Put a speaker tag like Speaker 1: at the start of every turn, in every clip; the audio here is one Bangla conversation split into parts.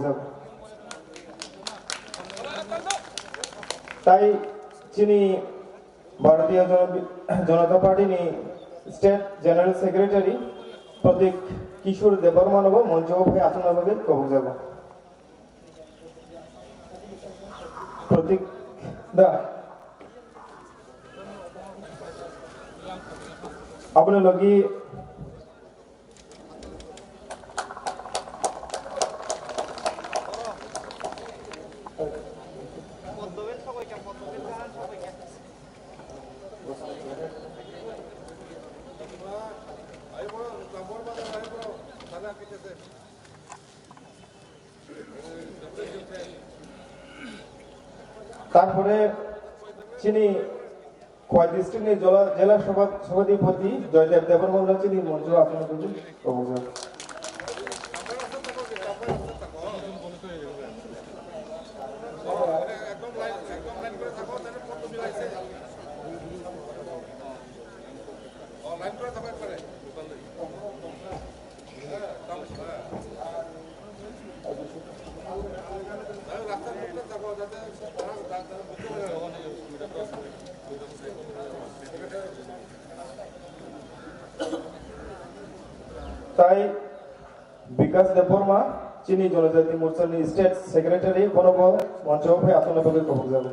Speaker 1: যাব তাই যিনি ভারতীয় জনতা পার্টি নি স্টেট জেনারেল সেক্রেটারি প্রতীক কিশোর দেববর্মা মঞ্চ ভাই আসনা ভাবে কবক যাব প্রতীক দা আপনি লগি তারপরে যিনি খোয়াই ডিস্ট্রিক্টের জেলা সভাধিপতি জয়দেব দেববর্মা যিনি মঞ্চ আসনা ভাবে কবক যাব তাই বিকাশ দেববর্মা যিনি জনজাতি মোর্চার স্টেট সেক্রেটারি বনব মঞ্চ ভাই আসনা ভাবে কবক যাব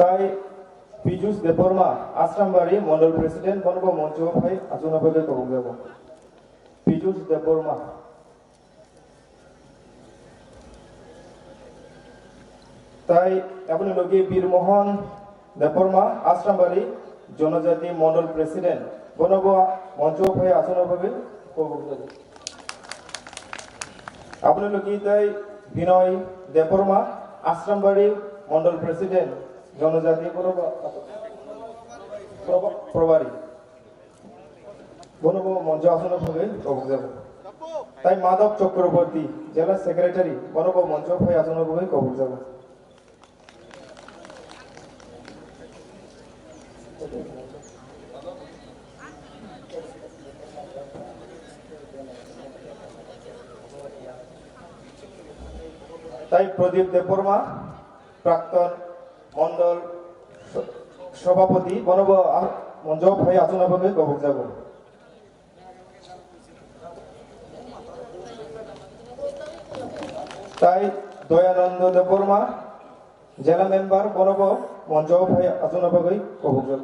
Speaker 1: তাই পীযুষ দেববর্মা আশ্রামবাড়ি মন্ডল প্রেসিডেন্ট বনব মঞ্চ ভাই আসনা ভাবে কবক যাব পীযুষ দেববর্মা তাই আপনি লগি বীরমোহন দেববর্মা আশ্রামবাড়ি জনজাতি মন্ডল প্রেসিডেন্ট বনব মঞ্চ ভাই আসনা ভাবে কবক যাব আপনি লগি তাই বিনয় দেববর্মা আশ্রামবাড়ি মন্ডল প্রেসিডেন্ট জনজাতি প্রভারী বনব মঞ্চ আসনা ভাবে কবক যাব তাই মাধব চক্রবর্তী জেলা সেক্রেটারি বনব মঞ্চ ভাই আসনা ভাবে কবক যাব তাই প্রদীপ দেববর্মা প্রাক্তন মন্ডল সভাপতি বনব মঞ্চ ভাই আসনা ভাবে কবক যাব তাই দয়ানন্দ দেববর্মা জেলা মেম্বার বনব মঞ্চ ভাই আসনা ভাবে কবক যাব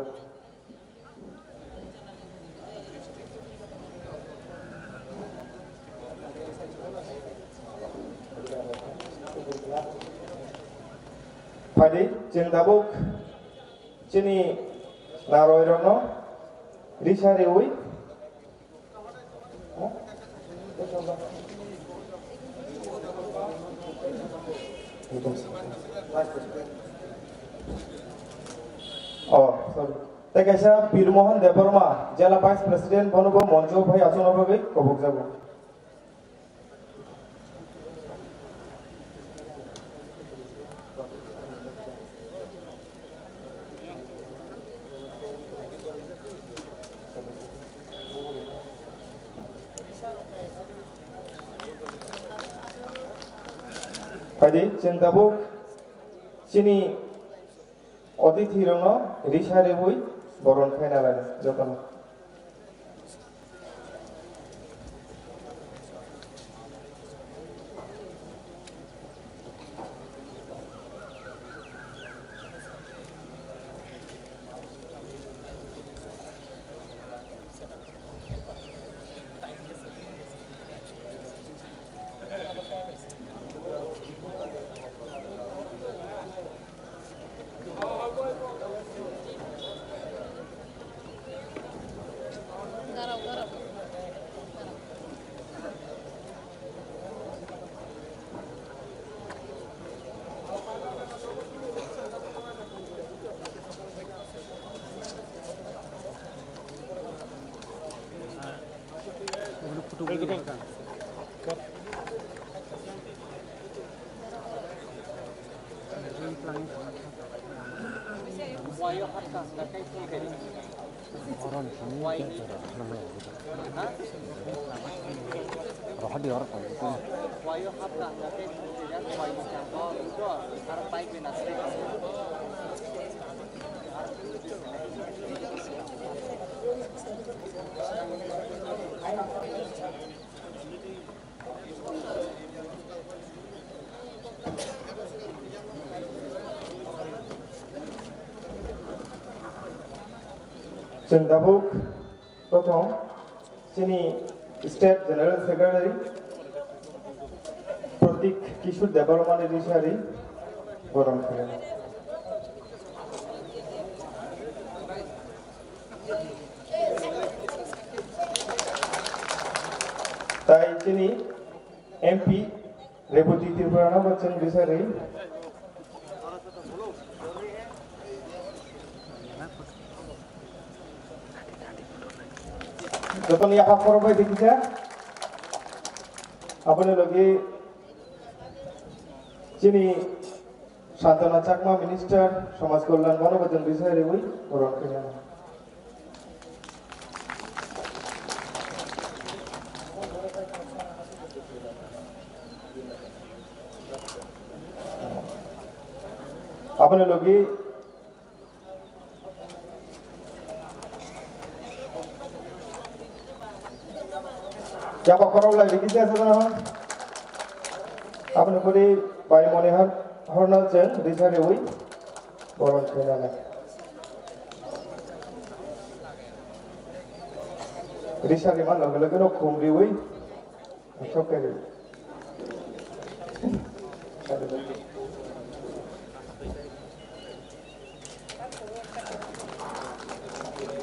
Speaker 1: ফাইদি চিন্তাবুক চিনি নারয় রং রিসারি উই কাইসা বীরমোহন দেববর্মা জেলা ভাইস প্রেসিডেন্ট বনব মঞ্চ ভাই আসনা ভাবে কবক যাব ফাইদি চিন্তাবুক চিনি অতিথি রং রিসারে বই বরণ খাইনা লাগে যখন जों दाबुक प्रथम जोंनि स्टेट जेनेरेल सेक्रेटारि प्रतीक किशोर देबरमान रिसारि बरन खालामो ताई जोंनि एमपी रेवती त्रिपुराना बच्चन रिसारि যখন এই আফা করবাই দেখিছে আপনি লগে যিনি শান্তনা চাকমা মিনিস্টার সমাজ কল্যাণ গণবর্ধন বিষয়ে ওই বরণ করেন আপনি লগে Siapa korang lagi kita sebenarnya? Apa nak beri bayi monehar hornal jen risari ui boron kenana. Risari mana lagi nak kumri ui, macam kiri.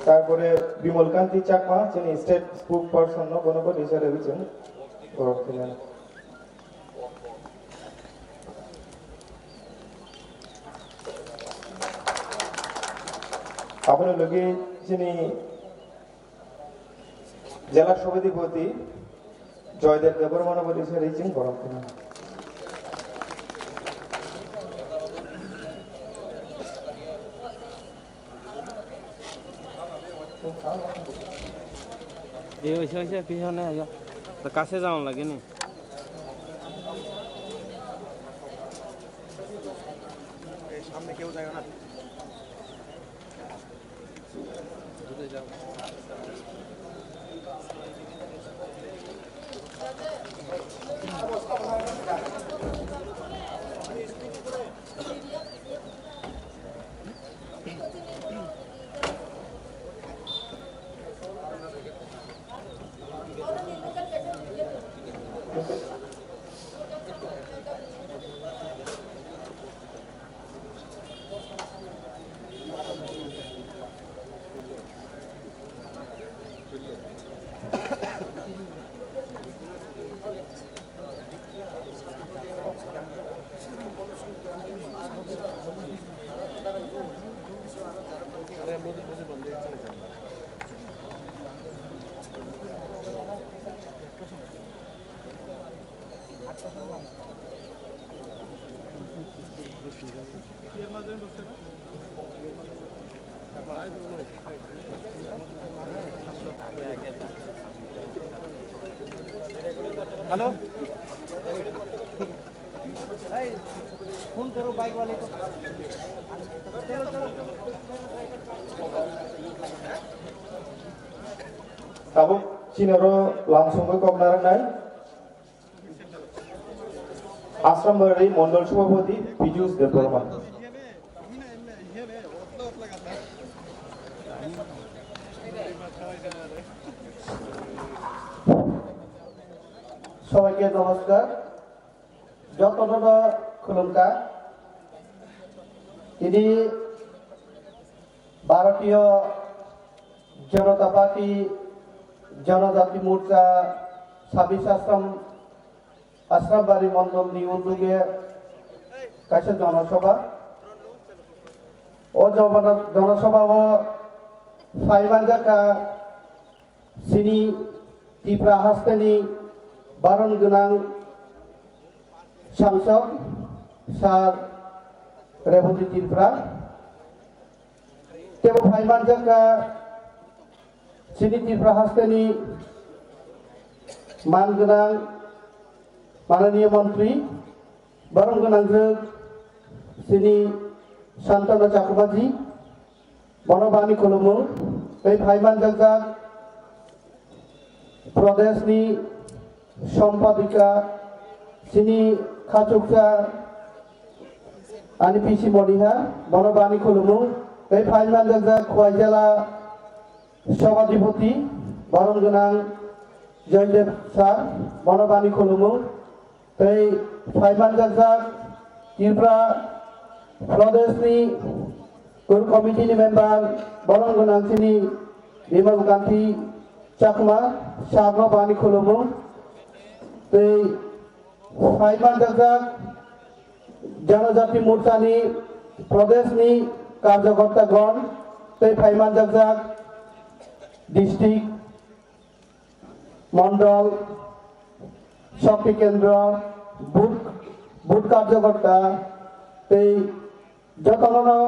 Speaker 1: তারপরে বিমল কান্তি চাকমা যিনি স্টেট স্পোক পারসন গণপতি হিসাবে হয়েছেন গৌরব ছিলেন আপনার লগে যিনি জেলা সভাধিপতি জয়দেব দেবরমানবতী হিসাবে হয়েছেন গৌরব ছিলেন
Speaker 2: এই হয়েছে পিছনে কাছে যাওয়া লাগে নি সামনে কেউ যায় না हेलो फोन करो बाइक वाले को चलो चलो
Speaker 1: Kamu sinaro langsung ke Komnaran Asram Bari Mondol Subhapati Pijus Deborman
Speaker 3: সবাইকে নমস্কার যতটা খুলুমকা তিনি ভারতীয় জনতা পার্টি জনজাতি মোর্চা 26 আশ্রমবাড়ি মন্ডল উদ্যোগে কাছে জনসভা ও জনসভা ও ফাইবান জাকা সিনি त्रिपुरा हास्टेलनि बारन गोनां सांसद सार रेवती त्रिपुरा तेबो फाइमान जाका सिनि त्रिपुरा हास्टेलनि मान गोनां माननीय मंत्री बारन गोनां सिनि शांतना चाकुमाजी बनबानी खुलुमो बे फाइमान जाका प्रदेशनि सम्पादिका सिनि खाचुकसा आनि पिसि मनिहा बनबानी खुलुमो बे फाइमान जाका खवाइजाला सभाधिपति बारन गोनां जयदेव सार बनबानी खुलुमो बे फाइमान जाका त्रिपुरा प्रदेशनि कोर कमिटिनि मेम्बार बारन गोनां सिनि बिमल गांधी चाकमा सारनो बानी खुलुमो बे फाइमान जाका जनजाति मोर्चानि प्रदेशनि कार्यकर्तागण बे फाइमान जाका डिस्ट्रिक्ट मंडल शक्ति केंद्र बुथ कार्यकर्ता बे जतननो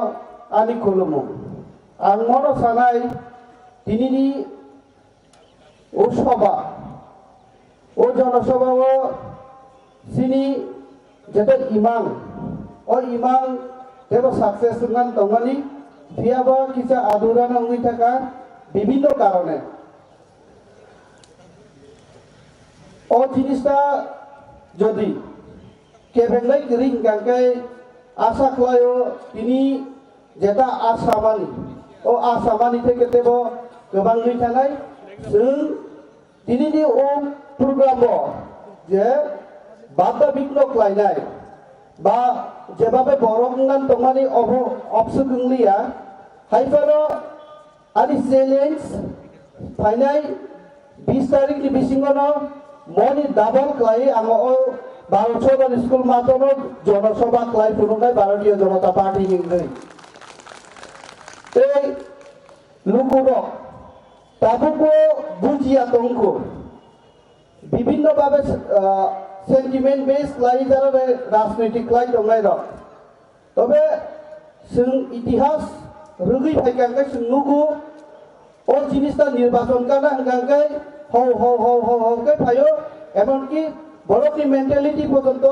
Speaker 3: आनि खुलुमो आं मनो सानाय दिनैनि ओ सभा ओ जनसभाव सिनि जेते इमां जेबो साक्सेस नंगान दंगानि फियाबा किसा आदुरा नंगि थाका विभिन्न कारणे ओ जिनिसटा जदि केबेंलाय गरि गांकै आशा खालायो तिनि जेता आसामानि ओ आसामानि थेके तेबो गोबां गै थानाय जों दिनैनि ओ प्रग्रामाव जे बादा बिग्न खालायनाय बा जेबाबे बरंगान दंमानि अबसुगुंलिया हाइफारो आनि चेलेंज फाइनाय 20 तारिखनि बिसिङावनो मनि डाबल खालाय आङो ओ भारत स्कुल मातनो जनसभा खालाय फुरुंनाय भारतीय जनता पार्टी हिंदै ते लुकुरो ताबुको बुजिया तंको विभिन्न भावे सेंटिमेंट बेस खालाय जारा राजनीतिक खालाय दंनाय र तबे जों इतिहास रुगै फायगांगाय सुनुगु ओ जिनिसटा निर्वाचन काना हंगांगाय हो के फायो एमनकि बरकनि मेंटालिटी पर्यंत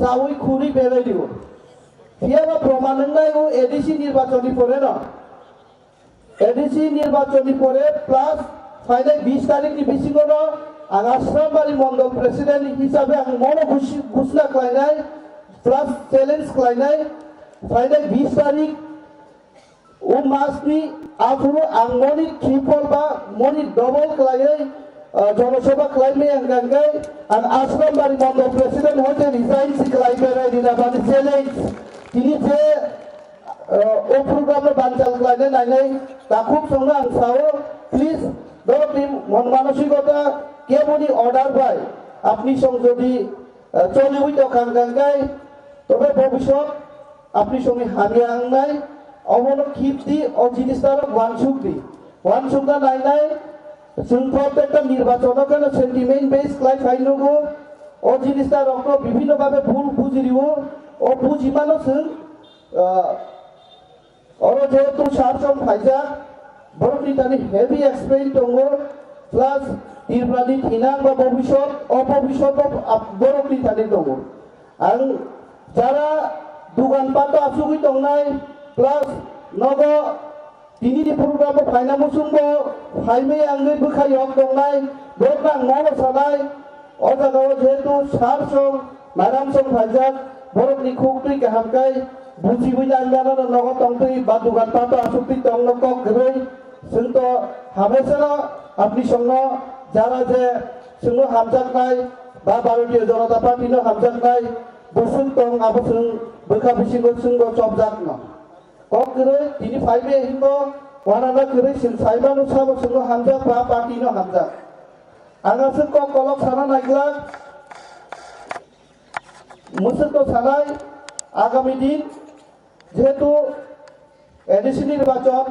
Speaker 3: सावै खुरि बेराय दिबो फियाबा प्रमाण नंगाय ओ एडीसी निर्वाचननि परे न एडीसी निर्वाचननि परे प्लस फाइनाल 20 तारिखनि बिसिङावनो आं आश्रामबारि मंडल प्रेसिडेंट हिसाबै आं मनो घोषणा खालायनाय प्लस चेलेंज खालायनाय फाइनाल 20 तारिख ओ मासनि आफु आं मनि ट्रिपल बा मनि डबल खालायै जनसभा खालायनाय आं गांगाय आं आश्रामबारि मंडल प्रेसिडेंट होते रिजाइन सिखलाय बेराय दिना बानि चेलेंज तिनि जे ओ प्रोग्राम बानचाल खालायनाय नायनाय दाखुब संनो आं सावो प्लिज दरकनि मन मानसिकता केबनि अर्डार बाय আপনি সংসদি চলিবই তো কাঙ্গাঙ্গাই তবে ভবিষ্যৎ আপনি সঙ্গে হারিয়ে আংনাই অমন খিপতি ও জিনিসটার ওয়ানসুকটা নাইনাই जों प्रत्येकटा निर्वाचन केन सेंटिमेंट बेस क्लाइ फाइनगो ओ जिनिसटा रक विभिन्न भाबे भूल बुजिरिवो ओ बुजिमानो जों और जेहेतु सारसम फाइजा बरकनि तानि हेवी एक्सपेरियेंस दंगो प्लस तिरब्रानि थिनां बा भबिष्यत अभबिष्यत बरकनि तानि दंगो आं जारा दुगान पाता आसुगि दंनाय प्लस नगो दिनैनि प्रग्राम फाइनामो सुंबो फाइमे आंगै बोखायक दंनाय बरका मनो सानाय ओ जागाव जेहेतु सारसम मारामसम फाइजा बरकनि खुक्रि गाहामकाय बुजिबो नांगानो नगो तंतै बा दुगान पाता आसुगि दंनो क गरै जोंथ हामेशा आपनि संनो जारा जे जोंनो हामजाकनाय बा भारतीय जनता पार्टीनो हामजाकनाय बुसुं दं आबो जों बोखा बिसिंगो जोंबो सबजाकनो ककरै दिनै फाइमे हिंगो वानाना करै जों साइबानो साबो जोंनो हामजाक बा पार्टीनो हामजाक आंगासो कलक साना नायग्ला मुसुको सानाय आगामी दिन जेहेतु एडिसि निर्वाचन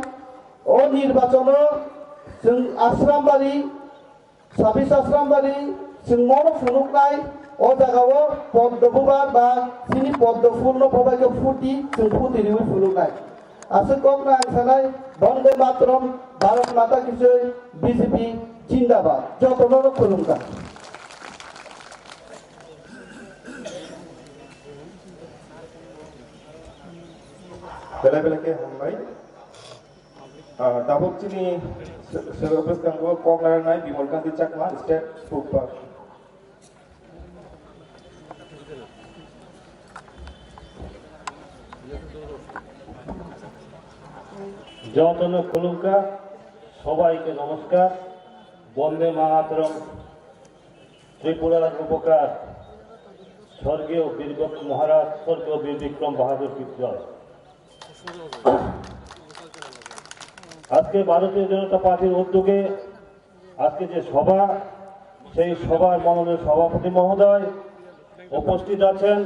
Speaker 3: ओ निर्वाचन जों आश्रामबारि সাবিস আসলামবাড়ি সিংমনো ফুনুকনাই ও জায়গাও পদ্মপুবার বা সিনি পদ্মপূর্ণ প্রবাহকে ফুটি जों ফুটিরিবি ফুনুকনাই আছে ককনা আনসানাই বন্দে মাতরম ভারত মাতা কি জয় বিজেপি জিন্দাবাদ যতন খুলুমকা
Speaker 1: Bela-bela ke hambai. Dabok chini service kanggo kok naranai Bimol Kanti Chakma state spokesperson.
Speaker 4: যতন খুলুকা সবাইকে নমস্কার। বন্দে মাতরম। ত্রিপুরার উপকার স্বর্গীয় বীরবক্ত মহারাজ স্বর্গীয় বীর বিক্রম বাহাদুর কি জয়। আজকে ভারতীয় জনতা পার্টির উদ্যোগে আজকে যে সভা, সেই সভার মাননীয় সভাপতি মহোদয় উপস্থিত আছেন,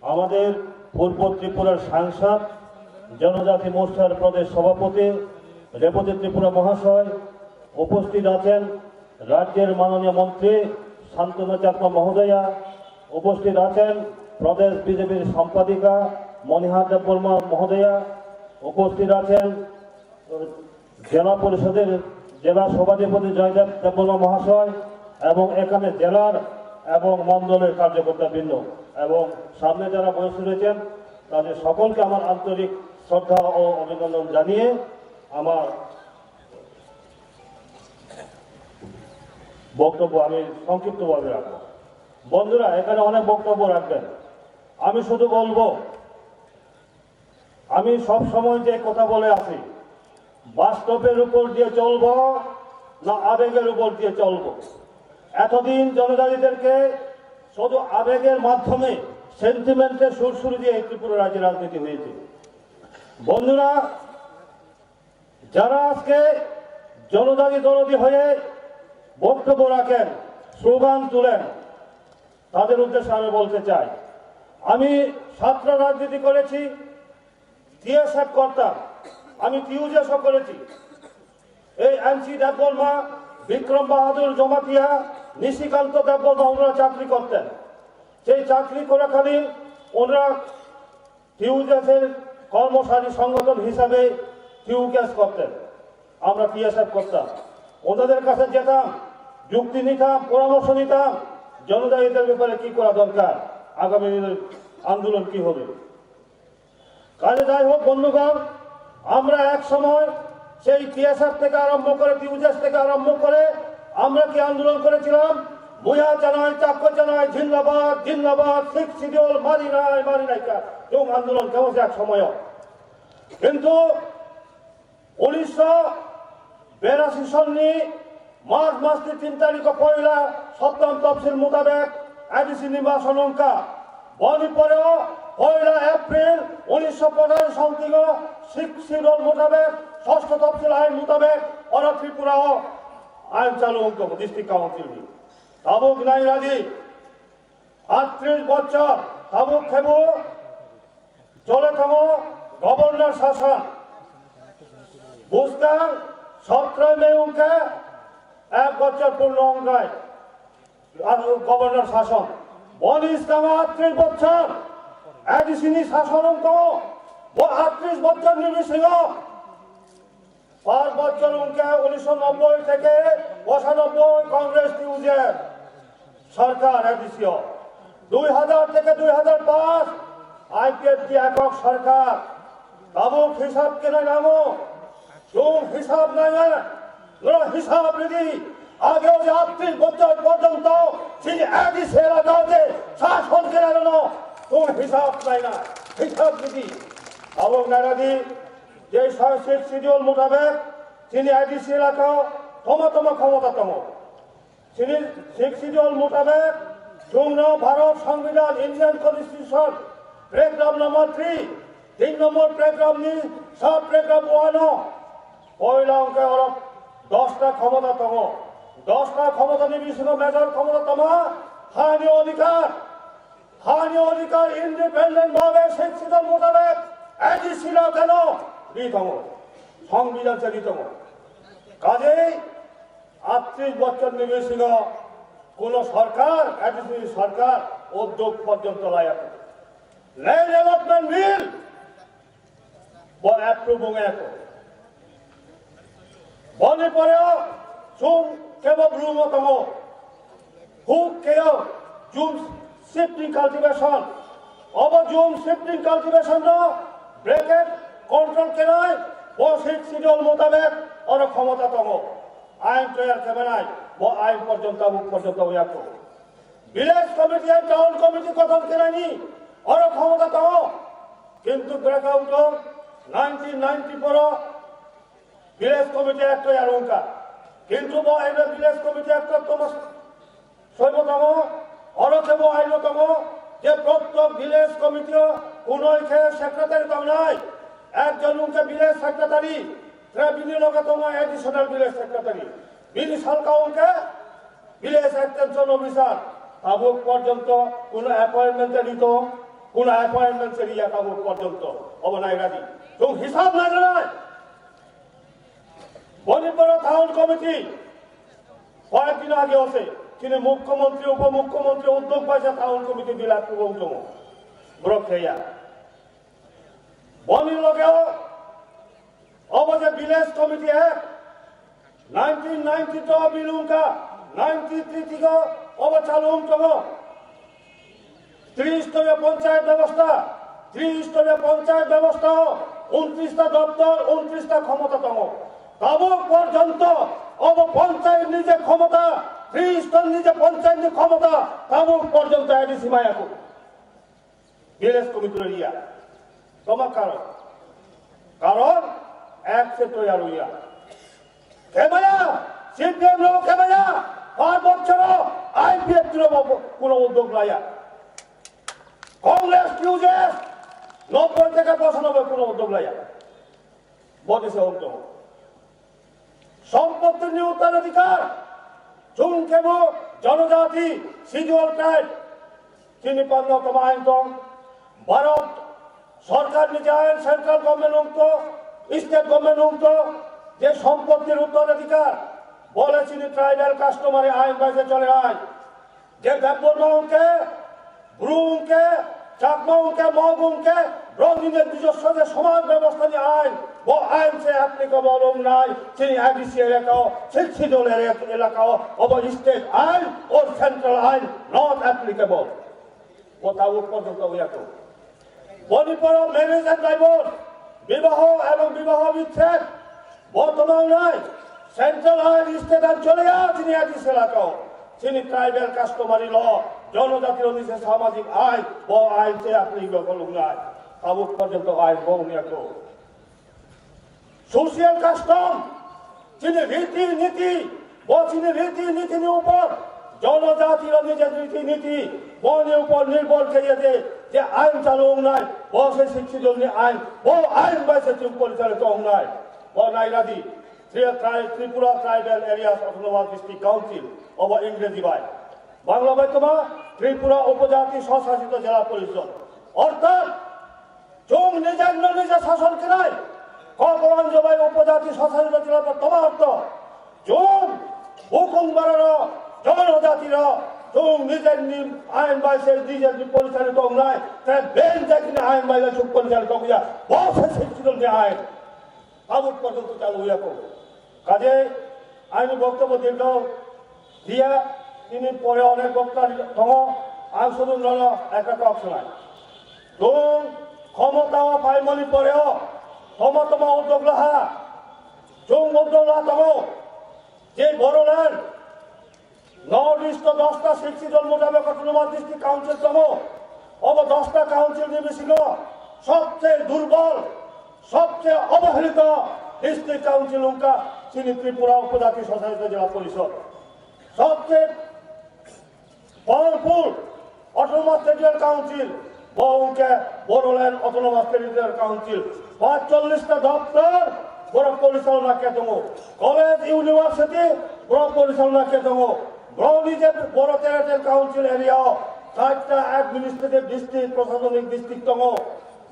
Speaker 4: আমাদের পূর্ব ত্রিপুরার সাংসদ জনজাতি মোর্চার প্রদেশ সভাপতি রেবতী ত্রিপুরা মহাশয় উপস্থিত আছেন, রাজ্যের মাননীয় মন্ত্রী শান্তনু চাকমা মহোদয়া উপস্থিত আছেন, প্রদেশ বিজেপির সম্পাদিকা মনিহা দেববর্মা মহোদয়া উপস্থিত আছেন, জেলা পরিষদের জেলা সভাধিপতি জয়দেব দেববর্মা মহাশয় এবং এখানে জেলার এবং মণ্ডলের কার্যকর্তাবৃন্দ এবং সামনে যারা বসে রয়েছেন তাদের সকলকে আমার আন্তরিক শ্রদ্ধা ও অভিনন্দন জানিয়ে আমার বক্তব্য আমি সংক্ষিপ্তভাবে রাখবো। বন্ধুরা, এখানে অনেক বক্তব্য রাখবেন, আমি শুধু বলবো, আমি সব সময় যে কথা বলে আছি, বাস্তবের উপর দিয়ে চলবো না আবেগের উপর দিয়ে চলবো। এতদিন জনজাতিদেরকে শুধু আবেগের মাধ্যমে সেন্টিমেন্টের সুরসুরি দিয়ে এই ত্রিপুরা রাজ্যের রাজনীতি হয়েছে। বন্ধুরা, যারা আজকে জনজাতি দরদি হয়ে বক্তব্য রাখেন, স্লোগান তুলেন, তাদের উদ্দেশ্যে আমি বলতে চাই, আমি ছাত্র রাজনীতি করেছি, টিএসএফ করতাম, আমি টিউজেসও করেছি। এই এনসি দেববর্মা, বিক্রম বাহাদুর জমাতিয়া, নিশিকান্ত দেববর্মা ওনারা চাকরি করতেন। সেই চাকরি করাকালীন ওনারা টিউজেসের কর্মচারী সংগঠন হিসাবে টিউকেস করতেন, আমরা টিএসএফ করতাম। ওনাদের কাছে যেতাম, যুক্তি নিতাম, পরামর্শ নিতাম, জনজাতিদের ব্যাপারে কি করা দরকার, আগামী দিনের আন্দোলন কি হবে। কাজে যাই হোক বন্ধুগণ, আমরা এক সময় সেই টিএসএফ থেকে আরম্ভ করে টিউজেস থেকে আরম্ভ করে আমরা কি আন্দোলন করেছিলাম, মুয়া জানায়, চাক্য জানায়, জিন্দাবাদ জিন্দাবাদ, সিক্স শিডিউল মারি নাই যোগ আন্দোলন কেমন এক সময়। কিন্তু 1982 সন্নি মার্চ মাসের 3 তারিখ পয়লা 7ম তফসিল মোতাবেক এডিসি নির্বাচন অঙ্কা বনি পরেও 1 এপ্রিল 1985 সন্তিগ সিক্স শিডিউল মোতাবেক 6ষ্ঠ তফসিল আইন মোতাবেক ওরা ত্রিপুরাও আইন চালু অঙ্ক ডিস্ট্রিক্ট কাউন্সিল তাবুক নাই রাজি 38 বছর তাবুক খেবু চলে থামো গভর্নর শাসন বুঝতাম 17 মে অঙ্কে 1 বছর পূর্ণ অঙ্কায় গভর্নর শাসন বনিস কামা 38 বছর এডিসিনি শাসন অঙ্ক 38 বছর নির্বিশেষ 5 বছর অঙ্কে 1990 থেকে 95 কংগ্রেস টিউজের সরকার এডিসিও 2000 থেকে 2005 আইপিএফটি একক সরকার তাবুক হিসাব কেনা নামো হিসাব নাই হিসাব রেডি আগেও যে 38 বছর পর্যন্ত তিনি এডিসি এলাকাতে শাসন কেনা গেল কোন হিসাব নাই না হিসাব রেডি তাবুক নারাদি যে 6 শিডিউল মোতাবেক তিনি এডিসি এলাকা ক্ষমতাতম তিনি 6 শিডিউল মোতাবেক যৌন ভারত সংবিধান ইন্ডিয়ান কনস্টিটিউশন প্যারাগ্রাফ নম্বর 3 নম্বর প্যারাগ্রাফ নি সব প্যারাগ্রাফ 1 পয়লা অঙ্কে ওরা 10টা ক্ষমতাতম 10টা ক্ষমতা নির্বিশেষ মেজর ক্ষমতাতম স্থানীয় অধিকার ইন্ডিপেন্ডেন্ট ভাবে শিক্ষিত মোতাবেক এডিসিরা কেন দ্বিতম সংবিধান চালিতম কাজেই 38 বছর নিবেছিল কোন সরকার এডিসি সরকার উদ্যোগ পর্যন্ত লাইয়া ল্যান্ড ডেভেলপমেন্ট বিল অ্যাপ্রুভ এত বনে পরেও জুম কেবল ব্রুমতম হুক কেও zoom shifting cultivation of zoom shifting cultivation bracket control কেনায় বসিক শিডিউল মোতাবেক অর ক্ষমতাতম আইন তৈরি কেমেনায় ও আইন পর্যন্ত মুখ পর্যন্ত ইয়াকো ভিলেজ কমিটি আর টাউন কমিটি গঠন কেনায়নি অর ক্ষমতাতম কিন্তু ব্রেকআউট 1994 ভিলেজ কমিটি একটা আরঙ্কা কিন্তু ভিলেজ কমিটি একটা তোমার শৈবতম অরথেব আইনতম যে প্রত্যেক ভিলেজ কমিটিও কোন সেক্রেটারি তো নাই একজন ভিলেজ সেক্রেটারি বিনিয়োগতম এডিশনাল ভিলেজ সেক্রেটারি বিনি সালকাউকে ভিলেজ এক্সটেনশন অফিসার তাবুক পর্যন্ত কোন অ্যাপয়েন্টমেন্ট নিত কোন অ্যাপয়েন্টমেন্ট সেরিয়া তাবুক পর্যন্ত অবনাই রাজি তুমি হিসাব না জানায় বনিপাড়া টাউন কমিটি কয়েকদিন আগে আছে তিনি মুখ্যমন্ত্রী উপমুখ্যমন্ত্রী উদ্যোগ পাইছে টাউন কমিটি দিলা পূর্বতম ব্রক্ষেয়া বনির লগেও অবজে ভিলেজ কমিটি এক 1992 বিলুঙ্কা 93 থেকে অবচালুম তম 30 স্তরীয় পঞ্চায়েত ব্যবস্থা 30 স্তরীয় পঞ্চায়েত ব্যবস্থা 29টা দপ্তর 29টা ক্ষমতাতম তাবুক পর্যন্ত অব পঞ্চায়েত নিজে ক্ষমতা 30 স্তর নিজে পঞ্চায়েত ক্ষমতা তাবুক পর্যন্ত এডিসি মায়াকু ভিলেজ কমিটির ইয়া তোমার কারণ এক ক্ষেত্র আর ইয়া কেমায়া সিপিএম লোক কেমায়া 5 বছর আইপিএফ কোন উদ্যোগ লাইয়া কংগ্রেস কিউজেস 90 থেকে 95 কোন উদ্যোগ লাইয়া বলেছে উদ্যোগ সম্পত্তির নিয়ে উত্তরাধিকার চুনকেব জনজাতি শিডিউল ট্রাইব তিনি 15তম আইনতম ভারত সরকার নিজে আইন সেন্ট্রাল গভর্নমেন্ট উক্ত স্টেট গভর্নমেন্ট উক্ত যে সম্পত্তির উত্তরাধিকার বলেছেন ট্রাইবাল কাস্টমারি আইন বাইরে চলে আয় যে ব্যাপরমাউকে ব্রুমকে চাকমাউকে মগুমকে রঙিনের নিজস্ব যে সমাজ ব্যবস্থা নিয়ে আইন ও আইন সে অ্যাপ্লিকেবল নাই তিনি আইডিসি এলাকাও শিক্ষিত এলাকাও অব স্টেট আইন ও সেন্ট্রাল আইন নট অ্যাপ্লিকেবল ও তা পর্যন্ত বনিপর ম্যারেজ এন্ড ডাইভোর্স বিবাহ এবং বিবাহ বিচ্ছেদ বর্তমান নাই সেন্ট্রাল আইন স্টেট আইন চলে যাওয়া তিনি আইডিসি এলাকাও তিনি ট্রাইবাল কাস্টমারি ল জনজাতির অনুযায়ী সামাজিক আইন ও আইন সে অ্যাপ্লিকেবল নাই তাবুক পর্যন্ত আইন বৌনিয়াকো সোশিয়াল কাস্টম তিনি রীতিনীতি তিনি রীতিনীতির উপর জনজাতির নিজের রীতিনীতি বনের উপর নির্ভর করিয়েছে যে আইন চালু নাই বসে শিক্ষিত আইন ও আইন বাইসে পরিচালিত নাই ও নাইরাদি Tripura tribal areas autonomous district council of ইংরেজি বাই বাংলা বাইতমা ত্রিপুরা উপজাতি স্বশাসিত জেলা পরিষদ অর্থাৎ চোখ নিজে শাসন কেনায় কখন জবাই উপজাতি স্বশাসিত জেলা তোমার্থ চোখ হুকুম বাড়ানো জনজাতির চোখ নিজের আইন বাইসে নিজের পরিচালিত নাই তাই বেন কিনে আইন বাইলে চোখ পরিচালিত হইয়া বসে শিক্ষিত আইন তাবুক পর্যন্ত চালু হইয়া কাজে আইনি বক্তব্য দীর্ঘ দিয়া তিনি পরে অনেক বক্তা আইন শুধু একটা অপশন তুম ক্ষমতা পাইমনি পরেও ক্ষমতমা উদ্যোগ লাহা চুম উদ্যোগ লাহতম যে বড়োল্যান্ড নর্থ ইস্ট 10টা শিক্ষিত মোতাবেক অটোনোমাস ডিস্ট্রিক্ট কাউন্সিল তম অব 10টা কাউন্সিল নিবেছিল সবচেয়ে দুর্বল সবচেয়ে অবহেলিত ডিস্ট্রিক্ট কাউন্সিল উনকা তিনি ত্রিপুরা উপজাতি স্বশাসিত জেলা পরিষদ সবচেয়ে পাওয়ারফুল অটোনোমাস টেরিটরিয়াল কাউন্সিল বউকে বড়োল্যান্ড অটোনোমাস টেরিটরিয়াল কাউন্সিল 45টা দপ্তর বড় পরিচালনা কেতম কলেজ ইউনিভার্সিটি বড় পরিচালনা কেতম ব্রৌনিজে বড় টেরিটরিয়াল কাউন্সিল এরিয়াও 4টা অ্যাডমিনিস্ট্রেটিভ ডিস্ট্রিক্ট প্রশাসনিক ডিস্ট্রিক্ট তম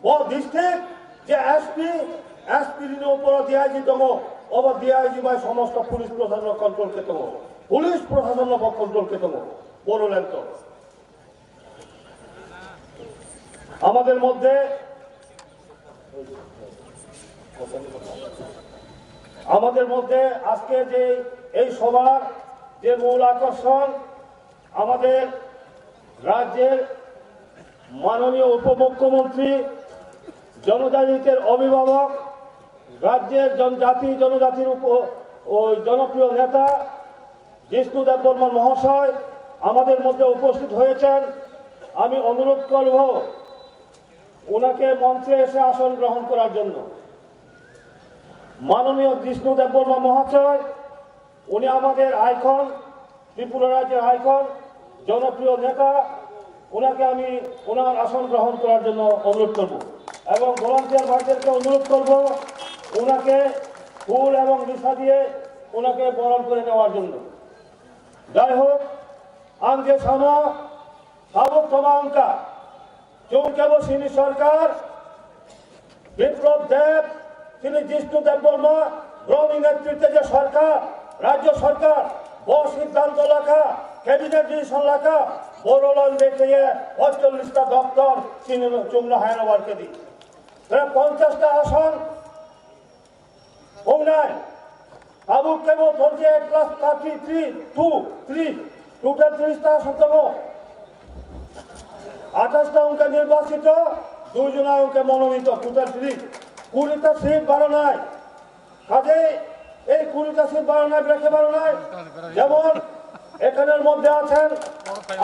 Speaker 4: ও ডিস্ট্রিক্ট যে এসপি উপর ডিআইজি তম অবা ডিআইজি ভাই সমস্ত পুলিশ প্রশাসন কন্ট্রোল কেতম পুলিশ প্রশাসন কন্ট্রোল কেতম বললেন তো আমাদের মধ্যে আজকে যে এই সভার যে মূল আকর্ষণ আমাদের রাজ্যের মাননীয় উপমুখ্যমন্ত্রী জনজাতিদের অভিভাবক রাজ্যের জনজাতির ওই জনপ্রিয় নেতা জিষ্ণু দেববর্মা মহাশয় আমাদের মধ্যে উপস্থিত হয়েছেন। আমি অনুরোধ করব ওনাকে মঞ্চে এসে আসন গ্রহণ করার জন্য। মাননীয় জিষ্ণু দেববর্মা মহাশয় উনি আমাদের আইকন, ত্রিপুরা রাজ্যের আইকন, জনপ্রিয় নেতা। ওনাকে আমি ওনার আসন গ্রহণ করার জন্য অনুরোধ করব এবং ভলান্টিয়ার ভাইদেরকে অনুরোধ করব ওনাকে ফুল এবং রিসা দিয়ে ওনাকে বরণ করে নেওয়ার জন্য। যাই হোক, আজকে সামা সাবক সমাঙ্কা চৌকেব সিনি সরকার বিপ্লব দেব তিনি জিষ্ণু দেববর্মা ব্রহ্মী নেতৃত্বে যে সরকার রাজ্য সরকার বড় সিদ্ধান্ত লেখা ক্যাবিনেট ডিসিশন লেখা বড়লাল দেখিয়ে ৪৫টা দপ্তর চুমনা হায়নাবাদকে দিই ৫০টা আসন নাই আবু কেবল 28+33 টোটাল 30টা আসন দেব ২৮টা অঙ্কে নির্বাচিত 2 জন অঙ্কে মনোনীত টোটাল 20টা সিট বাড়ো নাই কাজে এই 20টা সিট বাড়ো নাই রেখে বাড়ো নাই যেমন এখানের মধ্যে আছেন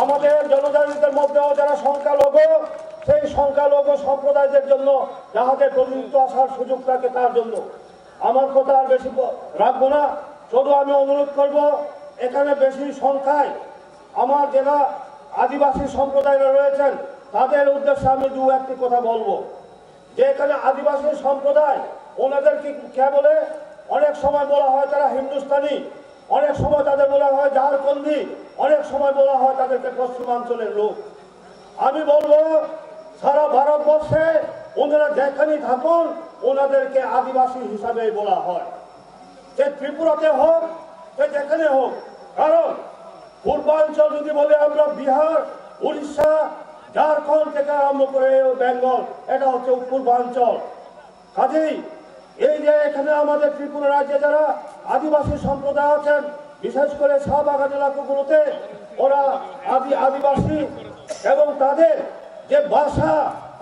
Speaker 4: আমাদের জনজাতিদের মধ্যেও যারা সংখ্যালঘু সেই সংখ্যালঘু সম্প্রদায়দের জন্য যাহাতে প্রতিনিধিত্ব আসার সুযোগ থাকে তার জন্য আমার কথা আর বেশি রাখবো না। শুধু আমি অনুরোধ করব এখানে বেশি সংখ্যায় আমার যারা আদিবাসী সম্প্রদায়রা রয়েছেন তাদের উদ্দেশ্যে আমি দু একটি কথা বলবো যে এখানে আদিবাসী সম্প্রদায় ওনাদের কে বলে অনেক সময় বলা হয় তারা হিন্দুস্তানি, অনেক সময় তাদের বলা হয় ঝাড়খণ্ডী, অনেক সময় বলা হয় তাদেরকে পশ্চিমাঞ্চলের লোক। আমি বলবো সারা ভারতবর্ষে ওনারা যেখানেই থাকুন ওনাদেরকে আদিবাসী হিসাবে বলা হয়, যে ত্রিপুরাতে হোক সে যেখানে হোক। কারণ পূর্বাঞ্চল যদি বলে আমরা বিহার, উড়িষ্যা, ঝাড়খণ্ড থেকে আরম্ভ করে বেঙ্গল, এটা হচ্ছে পূর্বাঞ্চল। কাজেই এই যে এখানে আমাদের ত্রিপুরা রাজ্যে যারা আদিবাসী সম্প্রদায় আছেন বিশেষ করে চা বাগান এলাকাগুলোতে ওরা আদিবাসী এবং তাদের যে ভাষা,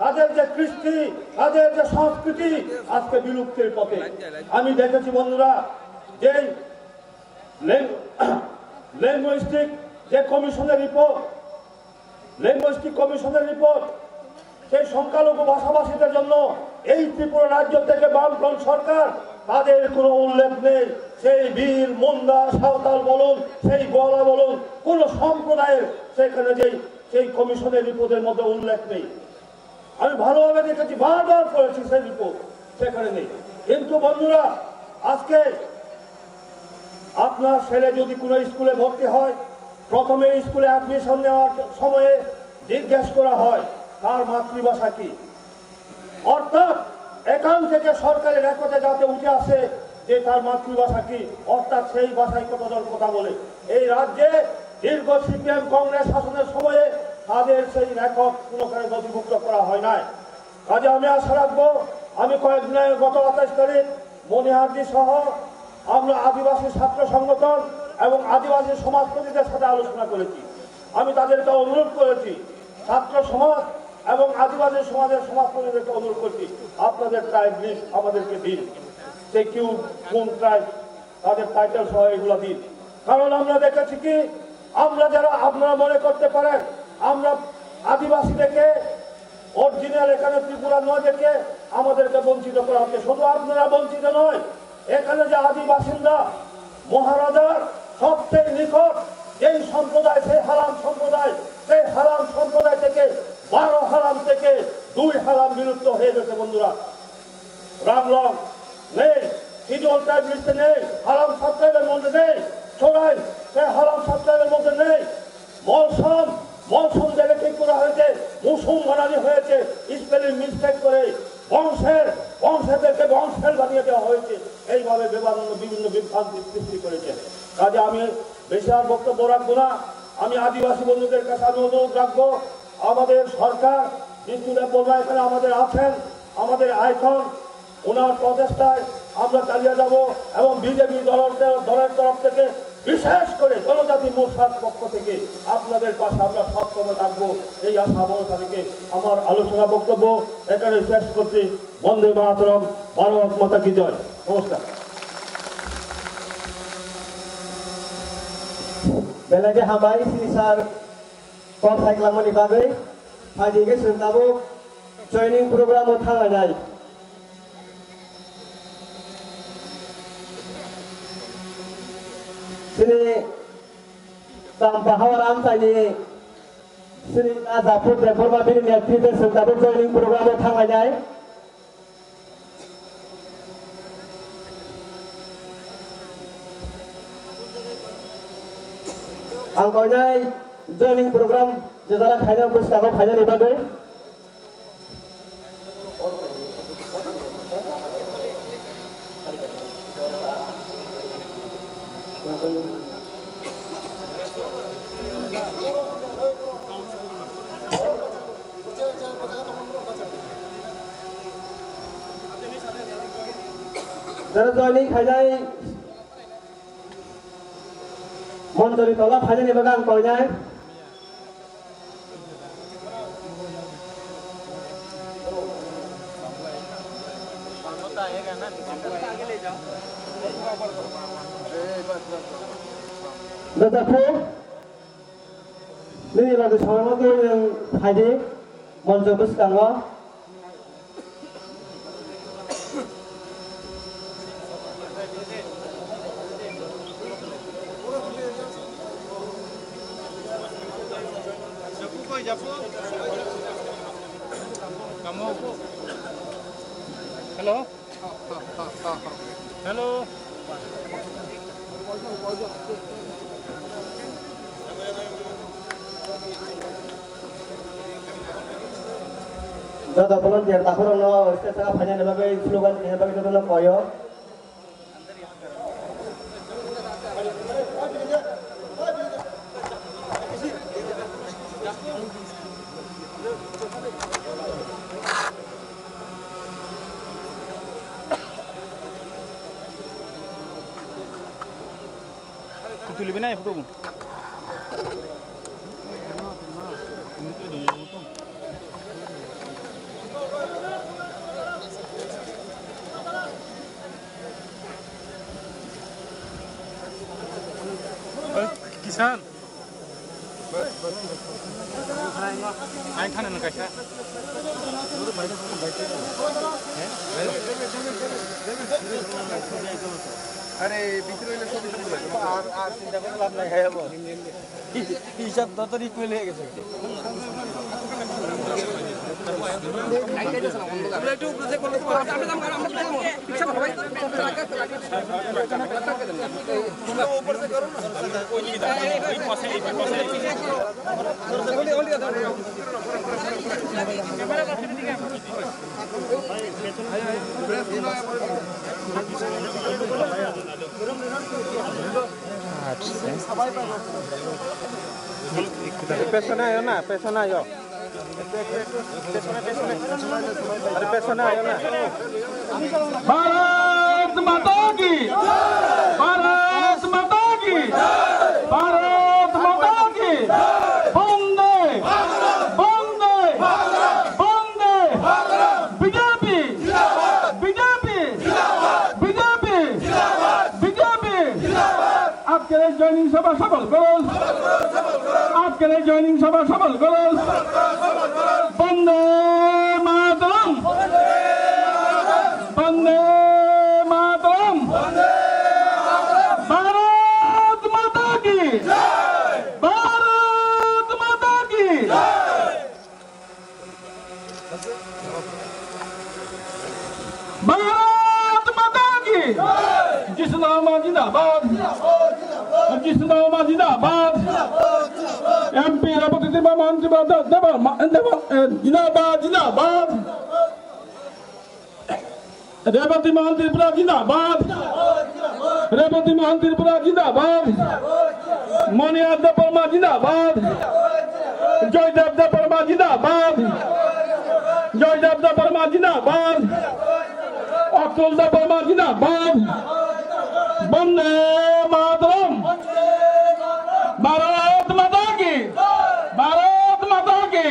Speaker 4: তাদের যে কৃষ্টি, তাদের যে সংস্কৃতি আজকে বিলুপ্তির পথে। আমি দেখেছি বন্ধুরা যে ল্যাঙ্গুইস্টিক যে কমিশনের রিপোর্ট সেই সংখ্যালঘু ভাষাভাষীদের জন্য এই ত্রিপুরা রাজ্য থেকে বামফ্রন্ট সরকার তাদের কোনো উল্লেখ নেই। সেই বীর মুন্ডা সাঁওতাল বলুন, সেই গোয়ালা বলুন, কোন সম্প্রদায়ের সেখানে সেই কমিশনের রিপোর্টের মধ্যে উল্লেখ নেই। আমি ভালোভাবে দেখেছি, বারবার করেছি সেই রিপোর্ট সেখানে নেই। কিন্তু বন্ধুরা আজকে আপনার ছেলে যদি কোনো স্কুলে ভর্তি হয় প্রথমে স্কুলে অ্যাডমিশন নেওয়ার সময়ে জিজ্ঞেস করা হয় তার মাতৃভাষা কি, অর্থাৎ এখান থেকে সরকারের রেকর্ডে যাতে উঠে আসে যে তার মাতৃভাষা কি, অর্থাৎ সেই ভাষায় কতজন কথা বলে। এই রাজ্যে দীর্ঘ সিপিএম কংগ্রেস শাসনের সময়ে তাদের সেই রেকর্ড কোনোখানে নথিভুক্ত করা হয় নাই। কাজে আমি আশা রাখবো, আমি কয়েকদিন গত 28 তারিখ মনিহারজি সহ আমরা আদিবাসী ছাত্র সংগঠন এবং আদিবাসী সমাজপতিদের সাথে আলোচনা করেছি। আমি তাদেরকে অনুরোধ করেছি, ছাত্র সমাজ এবং আদিবাসী সমাজের সমাজপতিদেরকে অনুরোধ করছি আপনাদের ট্রাইব লিস্ট আমাদেরকে দিন, সে কিউ কোন ট্রাইব তাদের টাইটেল সহ এগুলো দিন। কারণ আমরা দেখেছি কি আমরা যারা আপনারা মনে করতে পারেন আমরা আদিবাসী দেখে অরিজিনাল এখানে ত্রিপুরা নয় দেখে আমাদেরকে বঞ্চিত করা হচ্ছে। শুধু আপনারা বঞ্চিত নয়, এখানে যে আদিবাসীরা মহারাজার সবচেয়ে নিকট যেই সম্প্রদায় সেই হারাম সম্প্রদায়, সেই হারাম সম্প্রদায় থেকে 12 হারাম থেকে 2 হারাম বিলুপ্ত হয়ে গেছে বন্ধুরা। রামলং নেই, সিজল ট্রাইব লিস্টে নেই, হারাম সাবট্রাইবের মধ্যে নেই, ছোড়াই সেই হারাম সাবট্রাইবের মধ্যে নেই। মলসম জায়গা ঠিক করা হয়েছে, মুসুম বানানি হয়েছে স্পেলিং মিস্টেক করে, বংশেদেরকে বংশের বানিয়ে দেওয়া হয়েছে, এইভাবে বিভিন্ন বিভ্রান্তি সৃষ্টি করেছে। কাজে আমি বেশি আর বক্তব্য রাখবো না। আমি আদিবাসী বন্ধুদের কাছে আমি অনুরোধ রাখবো, আমাদের সরকার বিষ্ণুদেব বর্মা এখানে আমাদের আছেন, আমাদের আইকন, ওনার প্রচেষ্টায় আমরা চালিয়ে যাব এবং বিজেপি দলের তরফ থেকে বিশেষ করে জনজাতি মোর্চার পক্ষ থেকে আপনাদের পাশে আমরা সবসময় থাকবো, এই আশা ভরসা থেকে আমার আলোচনা বক্তব্য এখানে শেষ করছি। বন্দে মাতরম, ভারত মাতা কি জয়। নমস্কার।
Speaker 3: Belagi hambai sinisar kau saiklamani bagai haji ke sentabu joining program uthang anai. Sini tanpa hawaram tadi sini azapur reforma bini netrite sentabu joining program uthang anai. Ang koinai joining program jadara khayna puskako khayna nibagai. Jara joining khaynai Monjori tola khayna nibagai ang koinai. Dadaku, ini lagu sama tu yang hadir monjor bersama.
Speaker 2: Kamu, hello, hello.
Speaker 3: Dada volunteer tak orang no, setiap hanya sebagai slogan, sebagai contoh koyo.
Speaker 2: Tulis benar foto. Kisan. Aing kan nak kasih. আরে ভিতরে হইলে ছবি তুলবে আর চিন্তা করে লাভ নাই খাইয়াবো হিসাব তত ইকুয়াল হয়ে গেছে একটু উপরে করলে উপরে করো না ওই পাশে পেছনে আয়ো না পেছনে আয়ো আরে পেছনে আয়ো না
Speaker 5: भारत माता की भारत माता की भारत माता की वंदे वंदे वंदे बीजेपी बीजेपी बीजेपी बीजेपी आपके लिए जॉइनिंग सभा सफल करो आपके लिए जॉइनिंग सभा सफल करो वंदे मातरम वंदे मातरम भारत माता की भारत माता की भारत माता की जिसनामा जिंदाबाद जिसनामा जिंदाबाद एमपी रापति जिंदाबाद जिंदाबाद जिंदाबाद रेवती मोहन त्रिपुरा जिंदाबाद रेवती मोहन त्रिपुरा जिंदाबाद मणियार देवबर्मा जिंदाबाद जयदेव देवबर्मा जिंदाबाद जयदेव देवबर्मा जिंदाबाद अतुल देवबर्मा जिंदाबाद वंदे मातरम भारत माता की भारत माता की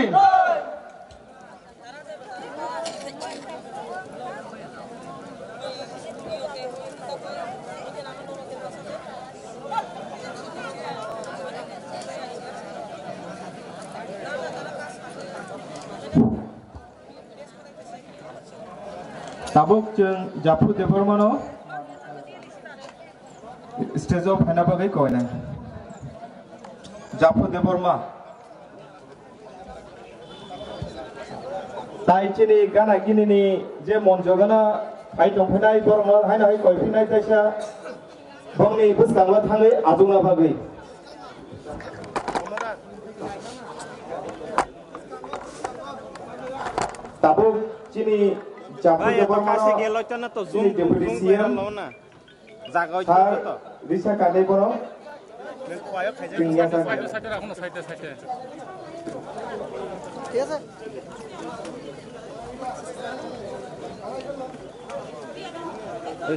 Speaker 1: tabuk jeung Jafu Debormano stage of haina bagai koina Jafu Deborma tai chini gana gini ni je monjogana hai tongphenai borma haina hai koiphinai taisa bongni busangla thangai adungna bagai tabuk chini Jafu Deborma
Speaker 2: গেল না তো জুম
Speaker 1: Deputy CM
Speaker 2: না জায়গা
Speaker 1: Thar Risha Kadeboro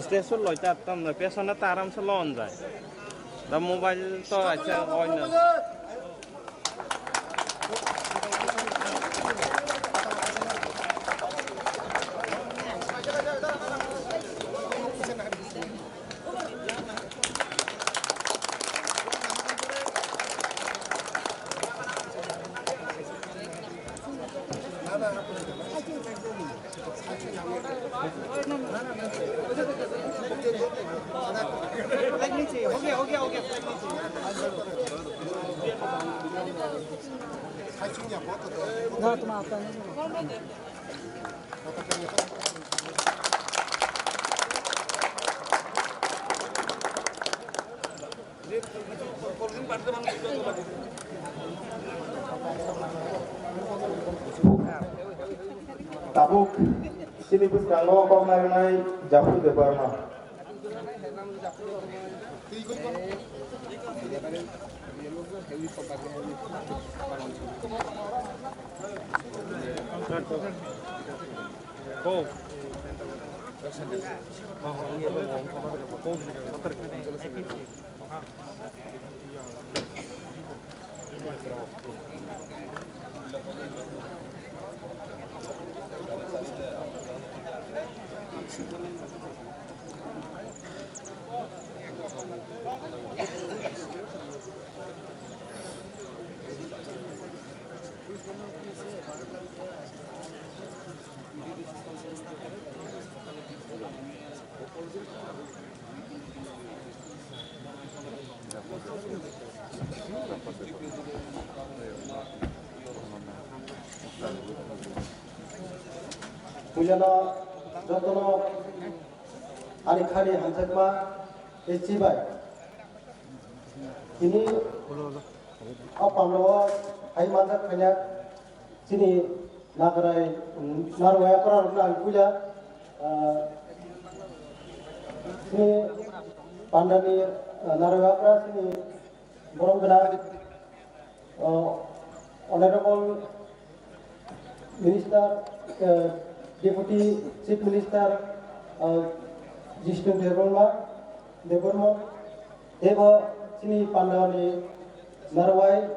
Speaker 2: স্টেশন লইতে পারতাম না পেছনে তো আরামসে লন যায় তা মোবাইল তো আছে হয় না
Speaker 1: tabuk sini busanglo kongnai Jafu Deborma
Speaker 3: Pujana Jotono Alikhani Hansakma Echibai Ini Apano Haimandak Kanyak Sini Nagarai Narwaya Koran Puja Sini Pandani Narwaya Sini Borongana Honorable Minister Deputy Chief Minister Jishnu Deborma Debo Sini Pandani Narwai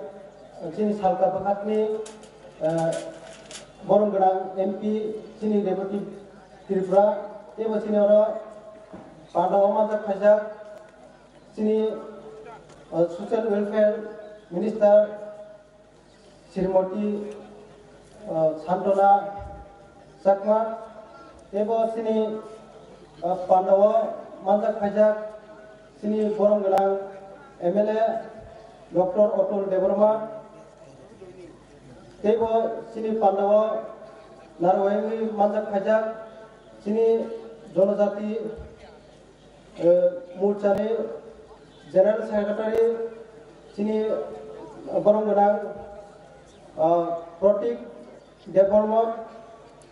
Speaker 3: Sini Salka Bakatni Borongana MP Sini Deputy Tripura Debo Sini Ora Pandawama Khajak Sini Social Welfare Minister Srimati Santona Sakma Ebo Sini Pandawa Mandak Khajak Sini Boronggalang MLA Dr. Atul Deborma Ebo Sini Pandawa Narwayangi Mandak Khajak Sini Jonajati Murchani General Secretary Sini Boronggalang Protik Deborma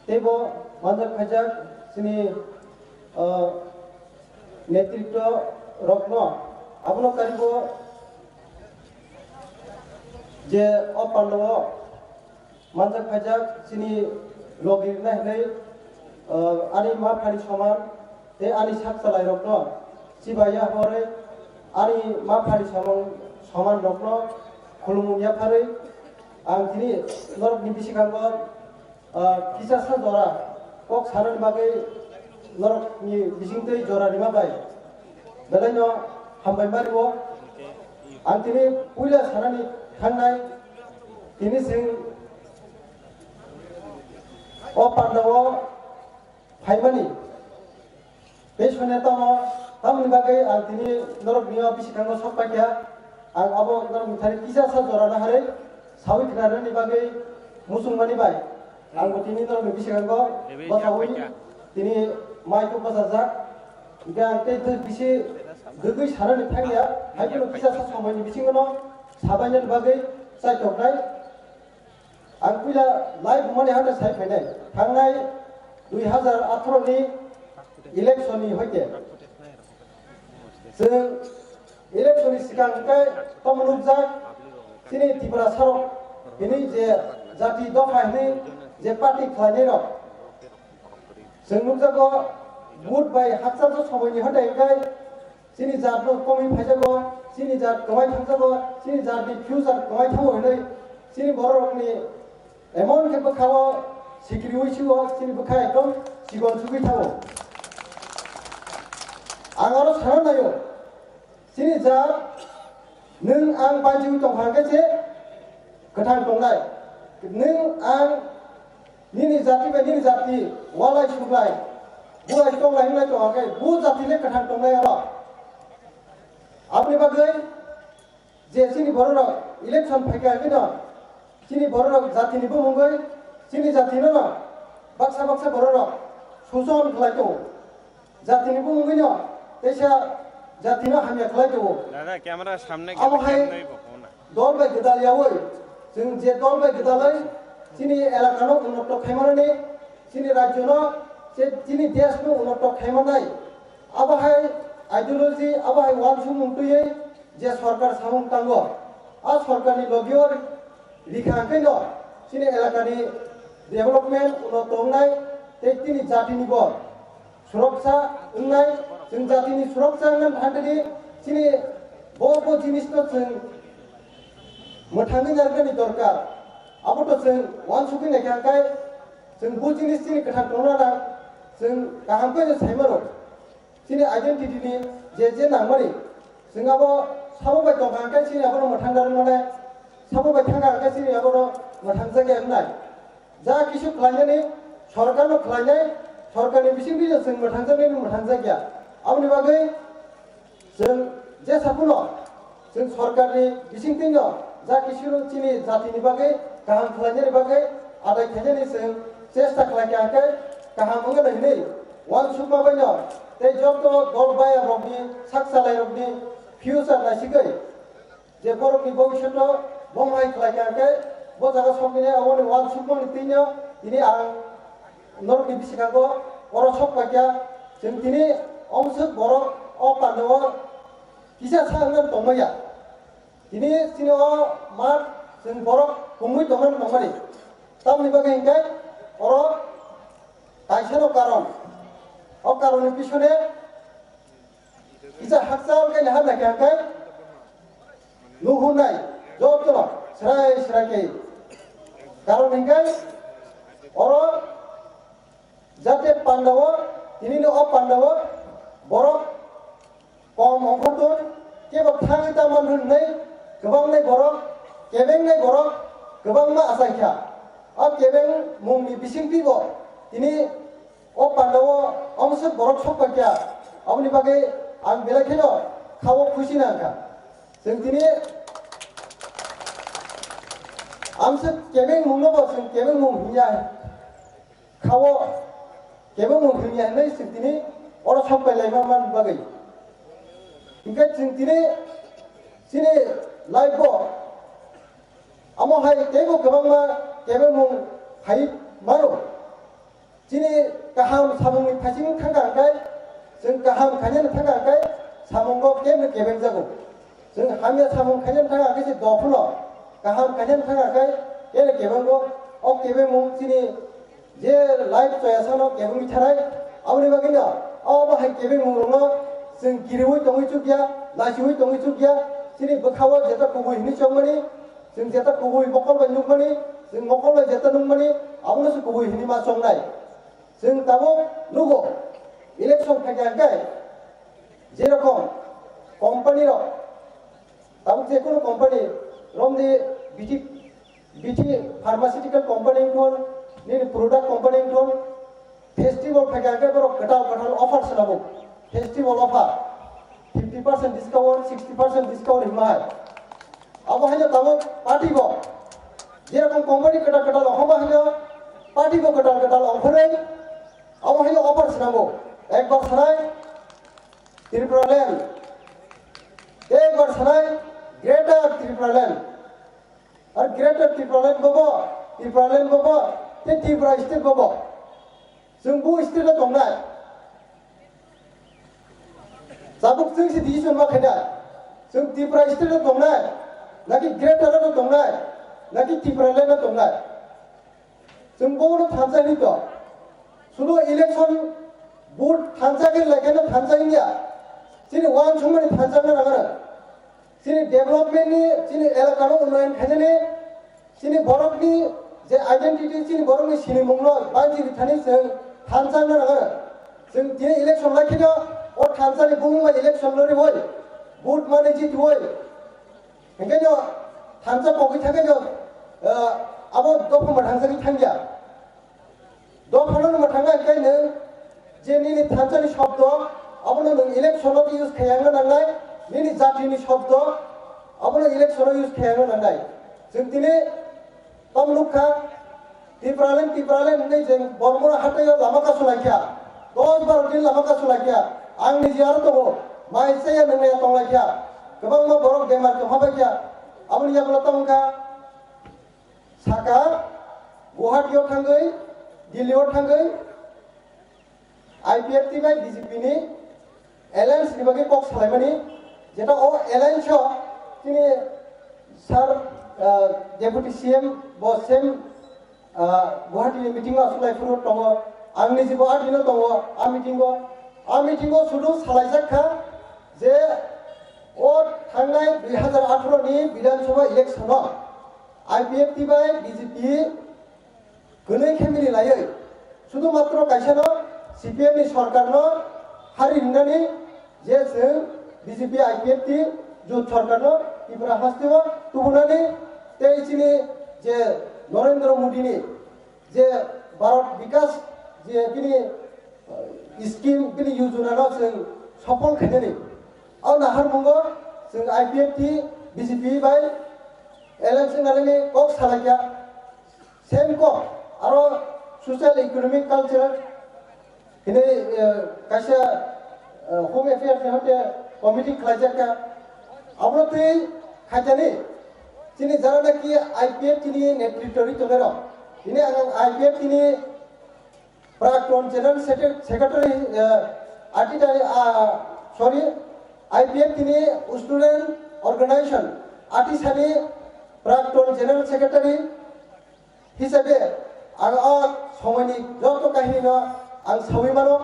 Speaker 3: Tebo Mandak Khajak Sini নেতৃত্ব রত্ন আপনার কারিব যে অপান্ডব মানজাক ফাইজাক চিনি লগিরনা হেলাই আনি মা ফারি সমান তে আনি সাত চালাই রত্ন সিবাইয়া হরে আনি মা ফারি সমান রত্ন খুলুমুনিয়া ফারে आं दिनै नरकनि बिसिगांबो किसासा जरा कक सारनि बागै नरकनि बिसिंतै जरानि माबाय बेलायनो हामबाय मारिबो आं दिनै पुइला सारनि थांनाय दिनै जों अ पान्डव फाइमानि बे सनेतानो तामनि बागै आं दिनै नरकनि बिसिगांबो सपायखा आं आबो नरकनि थारि किसासा जराना हारै सावि खोनारनि बागै मुसुंमानि बाय आं दिनै नरकनि बिसिगांबो बसावै दिनै माइखौ बसाजा गा ते बिसे गोगै सारनि थांया हायखौ किसासा समायनि बिसिङाव साबायनि बागै सायथनाय आं पुइला लाइभ माने हादर सायफायनाय थांनाय 2018 नि इलेक्शननि हयते जों इलेक्शननि सिगांखाय तमनुजा दिनै त्रिपुरा सारक दिनै जे जाति दफानि जे पार्टी खालायनाय दं जों नुजागो बुथ बाय हाजारजो समायनि हदायखाय दिनै जातनो कमि फायजागो दिनै जात गमाय थांजागो दिनै जातनि फिउचार गमाय थाङो होनै दिनै बर'नि एमन खेबो खावो सिक्रि उइसिगो दिनै बखा एकदम सिगन सुगै थाङो आं आरो साना नायो दिनै जात नों आं बायजो दंफांखायसे गोथां दंनाय नों आं निनि जाति बाय निनि जाति वालाय सुलाय बुलाय दंलाय होनलाय दङाखै बु जातिले गोथां दंनाय आरो आपनि बागै जे जोंनि बर' इलेक्शन फायखायाखै दं जोंनि बर' जातिनिबो मुंगै जोंनि जातिनो न बाक्सा बाक्सा बर' शोषण खालाय दङ जातिनिबो मुंगै न देशा जातिनो हामिया खालाय दङ
Speaker 2: दादा क्यामेरा सामने
Speaker 3: आवहाय दल बाय गदालियावै जों जे दल बाय गदालै जोंनि एलाकानो उन्नत खायमानानै जोंनि राज्यनो जे जोंनि देशनो उन्नत खायमानाय आवहाय आइडियोलॉजी आवहाय वानसु मुंतुयै जे सरकार सामुं तांगो आ सरकारनि लगियर लिखाखै न जोंनि एलाकानि डेभलपमेन्ट उन्नत होनाय ते जोंनि जातिनिबो सुरक्षा होनाय जों जातिनि सुरक्षा होनाय थांदोनि जोंनि बबे जिनिसनो जों मोथाङै नारगानि दरकार आबोथ' जों वान सुखै नायखांखाय जों बु जिनिस जोंनि गोथां दंना जों गाहामखौ जों सायमारो जोंनि आइडेन्टिटिनि जे नांमारि जोंहाबो साबोबाय दंखांखाय जोंनि आबोथ' मोथां दारो माने साबोबाय थांखांखाय जोंनि आबोथ' मोथां जायगाया होननाय जा किसु खालायनानै सरकारनो खालायनाय सरकारनि बिसिंनि जों मोथां जायगानि मोथां जायगाया आंनि बागै जों जे साफुनो जों सरकारनि बिसिंथिनो जा किसु जोंनि जातिनि बागै गाहाम खालायनायनि बागै आदाय खायनायनि जों चेष्टा खालायाखै गाहाम होनानै वान सुमाबायनो ते जब दल बाय रबनि साकसालाय रबनि फिउचार नायसिगै जे बर'नि भबिष्यत बंहाय खालायाखै बो जागा समनि आवनि वान सुमानि तिनो दिनै आं नरकनि बिसिगांगो बर' सपाया जों दिनै अमसुक बर' अ पान्डव किसा सांगन दंमैया दिनै सिनो मा जों बर' गमै दंमोन नंमारि तामनि बागै हिंखाय बर' गायसानो कारन अ कारननि पिछने किसा हाकसाल गायना हानायखाय नुहुनाय जब दङ स्राय स्रायकै कारन हिंखाय अर जाते पान्डव दिनैनो अ पान्डव बर' कम अंखरदों केबल थाङै दामान होननाय गोबांनाय बर' केबेंनाय बर' गोबांना आसायखा आ केबें मुंनि बिसिंथिबो दिनै अ पान्डव अमसुक बर' सपाया आंनि बागै आं बेलायखायनो खावो खुसि नांखा जों दिनै आमसुक केबें मुंनोबो जों केबें मुं हिया खावो केबें मुं हिया होननाय जों दिनै अर सपायलायमा मान बागै इनका चिंतिने सिने लाइफ आमहाय केबो गोबांमा केबो मुं हाय मारो सिने गाहाम सामुंनि फासिं थांगांखाय जों गाहाम खायनो थाखाय सामंगो केम केबें जागौ जों हामिया सामं खायनो थाखाय जे दफल गाहाम खायनो थाखाय केम केबेंगो अ केबें मुं सिनि जे लाइफ चयसानो केबें मिथाराय आवनि बागिनो अ बाहाय केबें मुं रंनो जों गिरिवै दङै चुकिया लासिवै दङै चुकिया सिनि बखावा जेता कुबुय हिनि चंगमनि जों जेता कुबुय बकल बाय नुमनि जों मकल बाय जेता नुमनि आवनो से कुबुय हिनि मा चंनाय जों दाबो नुगो इलेक्शन फायगाय जेरकम কোম্পানি তাও যে কোনো কোম্পানি রমদি বিটি ফার্মাসিউটিক্যাল কোম্পানি কোন নি প্রোডাক্ট কোম্পানি কোন ফেস্টিভ্যাল ফাইগাকে বড় কটাল অফার সালাবো ফেস্টিভ্যাল অফার 50% ডিসকাউন্ট 60% ডিসকাউন্ট হিমায় আবো হাইলে তাও পার্টি গো যেরকম কোম্পানি কটাল অফার হাইলে পার্টি গো কটাল অফারে আবো হাইলে অফার সালাবো একবার সারাই त्रिपुरा लैंड एक बार सनाय ग्रेटर त्रिपुरा लैंड और ग्रेटर त्रिपुरा लैंड बबो त्रिपुरा लैंड बबो ते त्रिपुरा स्टेट बबो जों बु स्टेटआ दंनाय जाबुक जों से डिसिजन मा खायदा जों त्रिपुरा स्टेटआ दंनाय नाकि ग्रेटरआ दंनाय नाकि त्रिपुरा लैंडआ दंनाय जों बनो थानजानि द सुनो इलेक्शन बुथ थानजागोन लायखानो थानजानिया सिनि वान समनि थानजानो नागार सिनि डेभलपमेन्टनि सिनि एलाकानो उन्नयन खायनानै सिनि बरफनि जे आइडेन्टिटी सिनि बरफनि सिनि मुंनो बांजि बिथानि जों थानजानो नागार जों दिनै इलेक्शन लाखिनो अ थानजानि बुंमा इलेक्शन लरि होय बुथ माने जित होय ओंखायनो थानजा पगै थाखायनो आबो दफमा थानजानि थांगिया दफानो मा थांगा ओंखायनो जे निनि थानजानि शब्द आपनो नों इलेक्शनाव इउज खालामनो नांनाय निनि जातिनि शब्द आपनो इलेक्शनाव इउज खालामनो नांनाय जों दिनै तमलुखा त्रिपुरालेन होननाय जों बरमरा हाथायाव लामा गासलाखिया 10-12 दिन लामा गासलाखिया आंनि जियार दङ माइसाया नोंनाया दंलाखिया गोबां मा बरफ बेमार दंहाबाखिया आपनि जागला तमका साका गुवाहाटीयाव थांगै दिल्लीयाव थांगै IPFT बाय BJP नि एलायन्स नि बागै कक सालायमानि जेटा अ एलायन्स तिनि सार डेपुटी CM बसेम गुवाहाटीनि मिटिंआव असलायफोर दङ आंनि जिबो आदिनो दङ आ मिटिंआव सुदु सालायजाखा जे अ थांनाय 2018 नि विधानसभा इलेक्शनाव IPFT बाय BJP गनै खेमिनि लायै सुदु मात्र कायसानो CPM नि सरकारनो हारि हिन्दानि जे जों BJP IPFT जुथ सरकारनो त्रिपुरा हास्तिव तुबुनानि तेइसिनि जे नरेंद्र मोदीनि जे भारत विकास जे बिनि स्कीम बिनि योजनानो जों सफल खायनानि आ नाहार मंगो जों IPFT BJP बाय एलेक्शन नालानि कक सालाकिया सेम कक आरो सोशल इकोनॉमिक कल्चर हिने काशा होम अफेयर्स होते कमिटी खालायजाका आपनो तै खायजानि जिनि जाना कि IPFT नि नेतृत्वनि तोनेरो हिने आं IPFT नि प्राक्तन जनरल सेक्रेटारि IPFT नि स्टूडेंट ऑर्गेनाइजेशन आटिसानि प्राक्तन जनरल सेक्रेटारि हिसाबै आं समयनि जत काहिनीनो आं सावैमानो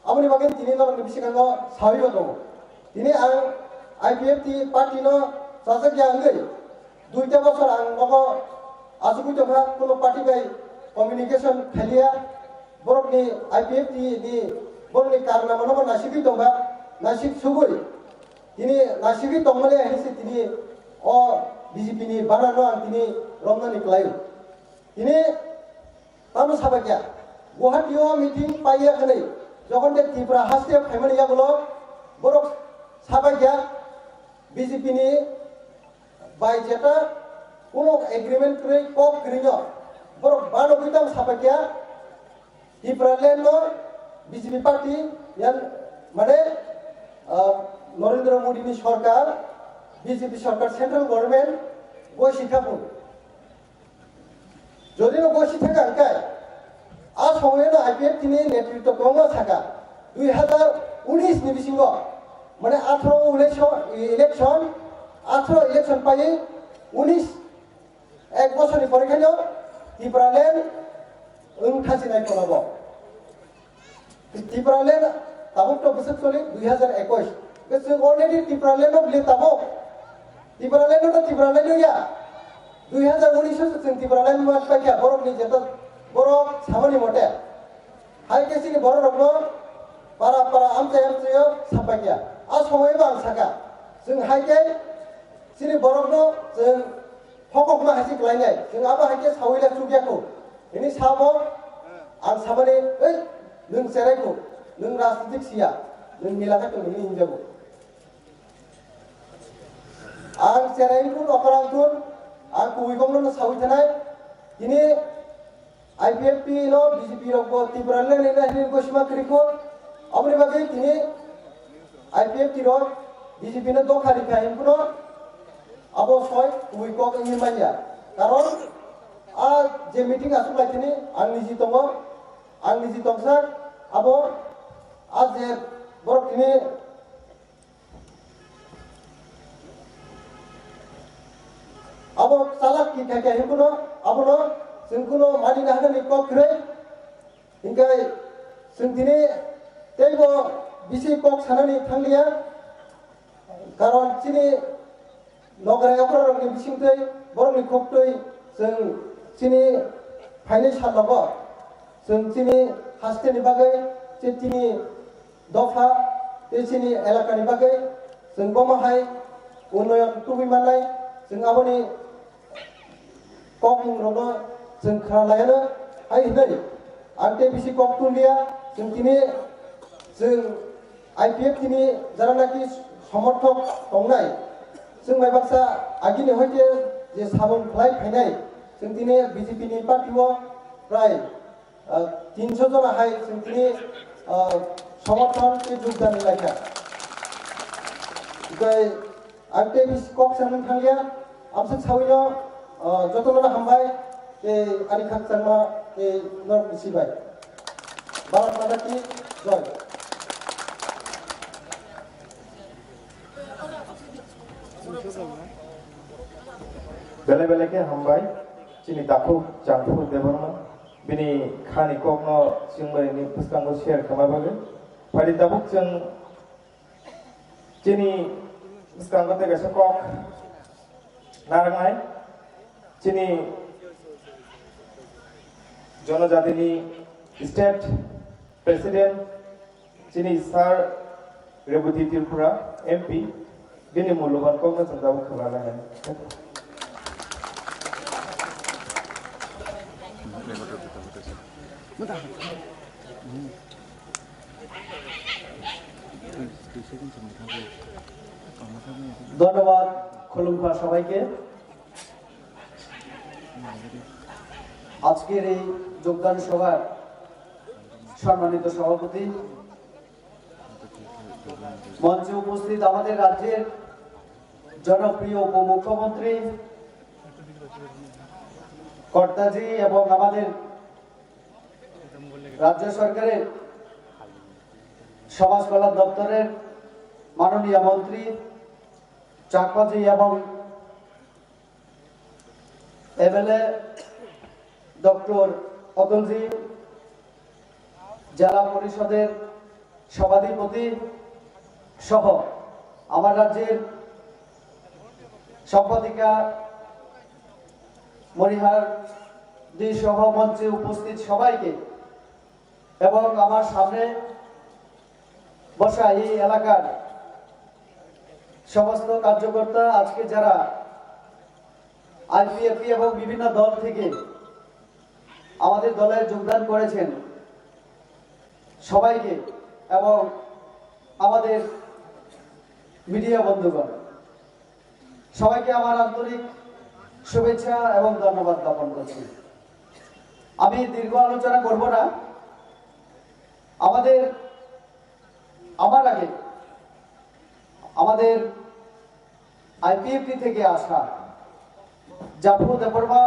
Speaker 3: आंनि बागै दिनै नरनि बिसिगाङाव सावैबो दङ दिनै आं IPFT पार्टीनो साजागिया आंगै 2 बोसोर आं नगो आजुगुजोंहा कोनो पार्टी बाय कम्युनिकेशन खालिया बरफनि IPFT नि बरफनि कारनामानो नासिगै दंबा नासिग सुगै दिनै नासिगै दंमले हिसे दिनै अ BJP नि बानानो आं दिनै रमनानि क्लायो दिनै तानो साबागिया गुवाहाटीयाव मिटिं पाइया खनै যখন যে ত্রিপুরা হাসতে ফ্যামিলিয়া গুলো বড় সাবাইয়া BJP नि বাই যেটা কোনো এগ্রিমেন্ট করে কক গ্রিন বড় বানো বিতাম সাবাইয়া ত্রিপুরা ল্যান্ড BJP পার্টি ইয়ান মানে নরেন্দ্র মোদীনি সরকার BJP সরকার সেন্ট্রাল গভর্নমেন্ট বসি থাকুন যদিও বসি থাকা আঙ্কায় आ समयनो IPFT नि नेतृत्व कोंगा थाका 2018 19 ni bisingo mane 18 election 18 election paye 19 এক বছরের পরে খেলো ত্রিপুরাল্যান্ড খাসিনাই করাবো ত্রিপুরাল্যান্ড তাবুক তো বছর চলে 2021 অলরেডি ত্রিপুরাল্যান্ড বলে তাবুক ত্রিপুরাল্যান্ড ইয়া 2019 जों ত্রিপুরাল্যান্ড মাস পাইয়া বরফনি যেটা বরফ সামনি মতে হাই কেসিनि বড় রকম পারা আমচাयो सापाइया आ समायबा आं साका जों हायके सिनि बरफनो जों हकक मा हासि ग्लायनाय जों आबा हायके सावैला सुगियाखौ इनि साबो आं साबानि ओइ नों सेरायखौ नों राजनीतिक सिया नों मिलाखाखौ नों हिनजावखौ आं सेरायखौ अकरांखौ आं कुइगमनो सावै थानाय दिनै IPFP नो BJP रखो त्रिपुराल्যান্ড इनाहिनि गोसमा क्रिको अपने बागे दिनै IPFP रो BJP नो दखारि खायमखौ आबो सय कुइको हिमाया कारण आ जे मीटिंग आसुलायथिनि आंनि जि दङ आंनि जि दंसा आबो आ जे बरफनि आबो सालाक की खायखा हिमखौ आबोनो जोंखौनो मानिना होनानै कक्रै इंगाय जों दिनै तेबो बिसि कक सानानै थांलिया कारण सिनि नगरायावफोरनि बिसिंथै बर'नि कक्रै जों सिनि फाइनाल साननांगौ जों सिनि हास्टेनि बागै सिनि दफा सिनि एलाकानि बागै जों गमाहाय उन्नयन टुबिमानाय जों आबोनि कक मुंग्रनो जों खालायानो हाय आंते बिसि कक तुलिया जों दिनै जों IPF दिनै जारानाखि समर्थक दंनाय जों माइबाक्सा आगिनि हयते जे साबुन फ्लाइ फायनाय जों दिनै BJP नि पार्टियाव प्राय 300 जना हाय जों दिनै समर्थन के योगदान लायखा गय आंते बिसि कक सानन थांलिया आमसो सावैनो जतनना हामबाय के आनि खाकसांमा के नर बिसिबाय भारत माता की जय
Speaker 1: बेले बेले के हामबाय चिनि दाखु जांफु देबरमा बिनि खानि ककनो सिंमरिनि पुस्तकांगो शेयार खालामबागो फारि दाबुक जों चिनि पुस्तकांगो तेगासे कक नारनाय चिनि जनजातिनि स्टेट प्रेसिडेंट चिनि सार रेवती त्रिपुरा MP बिनि मूल्यवान कक जों दाबुक खालामनाय
Speaker 3: ধন্যবাদ খুলুমখা সবাইকে আজকের এই যোগদান সভার সম্মানিত সভাপতি মঞ্চে উপস্থিত আমাদের রাজ্যের জনপ্রিয় উপমুখ্যমন্ত্রী কর্তাজি এবং আমাদের রাজ্য সরকারের সমাজ কল্যাণ দপ্তরের মাননীয় মন্ত্রী চাকপাজি এবং MLA ডক্টর অতুলজি জেলা পরিষদের সভাধিপতি সহ আমার রাজ্যের সম্পাদিকা মরিহার দি সহ মঞ্চে উপস্থিত সবাইকে এবং আমার সামনে বসা এই এলাকার সমস্ত কার্যকর্তা আজকে যারা IPFP এবং বিভিন্ন দল থেকে আমাদের দলে যোগদান করেছেন সবাইকে এবং আমাদের মিডিয়া বন্ধুগণ সবাইকে আমার আন্তরিক শুভেচ্ছা এবং ধন্যবাদ জ্ঞাপন করছি। আমি দীর্ঘ আলোচনা করব না। আমার আগে আমাদের IPFP থেকে আসা জাফর দেববর্মা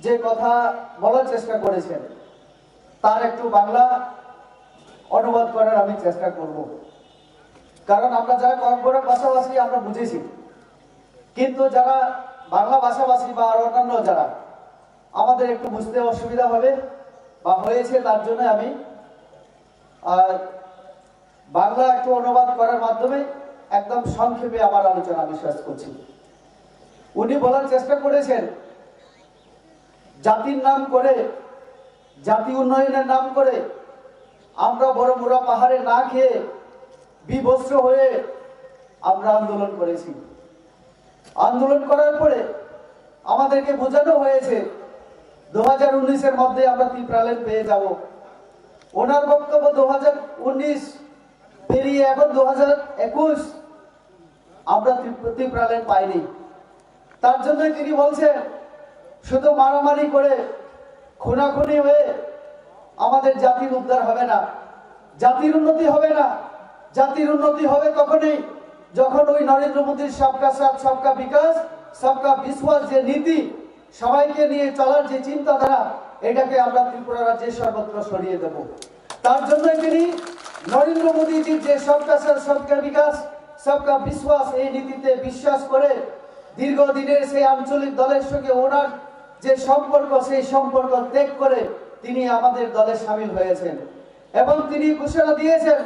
Speaker 3: যে কথা বলার চেষ্টা করেছেন তার একটু বাংলা অনুবাদ করার আমি চেষ্টা করব, কারণ আমরা যারা কর্পোরেট ভাষাভাষী আমরা বুঝেছি, কিন্তু যারা বাংলা ভাষাভাষী বা আর অন্যান্য যারা আমাদের একটু বুঝতে অসুবিধা হবে বা হয়েছে, তার জন্য আমি বাংলা একটু অনুবাদ করার মাধ্যমে একদম সংক্ষেপে আমার আলোচনা বিশ্বাস করছি। উনি বলার চেষ্টা করেছেন জাতির নাম করে, জাতি উন্নয়নের নাম করে আমরা বড় মুড়া পাহাড়ে না খেয়ে বিভস্ত্র হয়ে আমরা আন্দোলন করেছি। আন্দোলন করার পরে আমাদেরকে বোঝানো হয়েছে 2019-এর মধ্যে আমরা ত্রিপ্রালেন পেয়ে যাব। ওনার বক্তব্য 2019 পেরিয়ে এখন 2021 আমরা ত্রিপ্রালেন পাইনি। তার জন্যই তিনি বলছেন শুধু মারামারি করে খুনাখুনি হয়ে আমাদের জাতির উদ্ধার হবে না, জাতির উন্নতি হবে না। জাতির উন্নতি হবে তখনই যখন ওই নরেন্দ্র মোদীর সবকা সাথ সবকা বিকাশ সবকা বিশ্বাস যে নীতি, সবাইকে নিয়ে চলার যে চিন্তাধারা, এটাকে আমরা ত্রিপুরা রাজ্যে সর্বত্র ছড়িয়ে দেব। তার জন্যই তিনি নরেন্দ্র মোদীজির যে সবকা সাথ সবকা বিকাশ সবকা বিশ্বাস এই নীতিতে বিশ্বাস করে দীর্ঘদিনের সেই আঞ্চলিক দলের সঙ্গে ওনার যে সম্পর্ক, সেই সম্পর্ক ত্যাগ করে তিনি আমাদের দলে সামিল হয়েছেন এবং তিনি ঘোষণা দিয়েছেন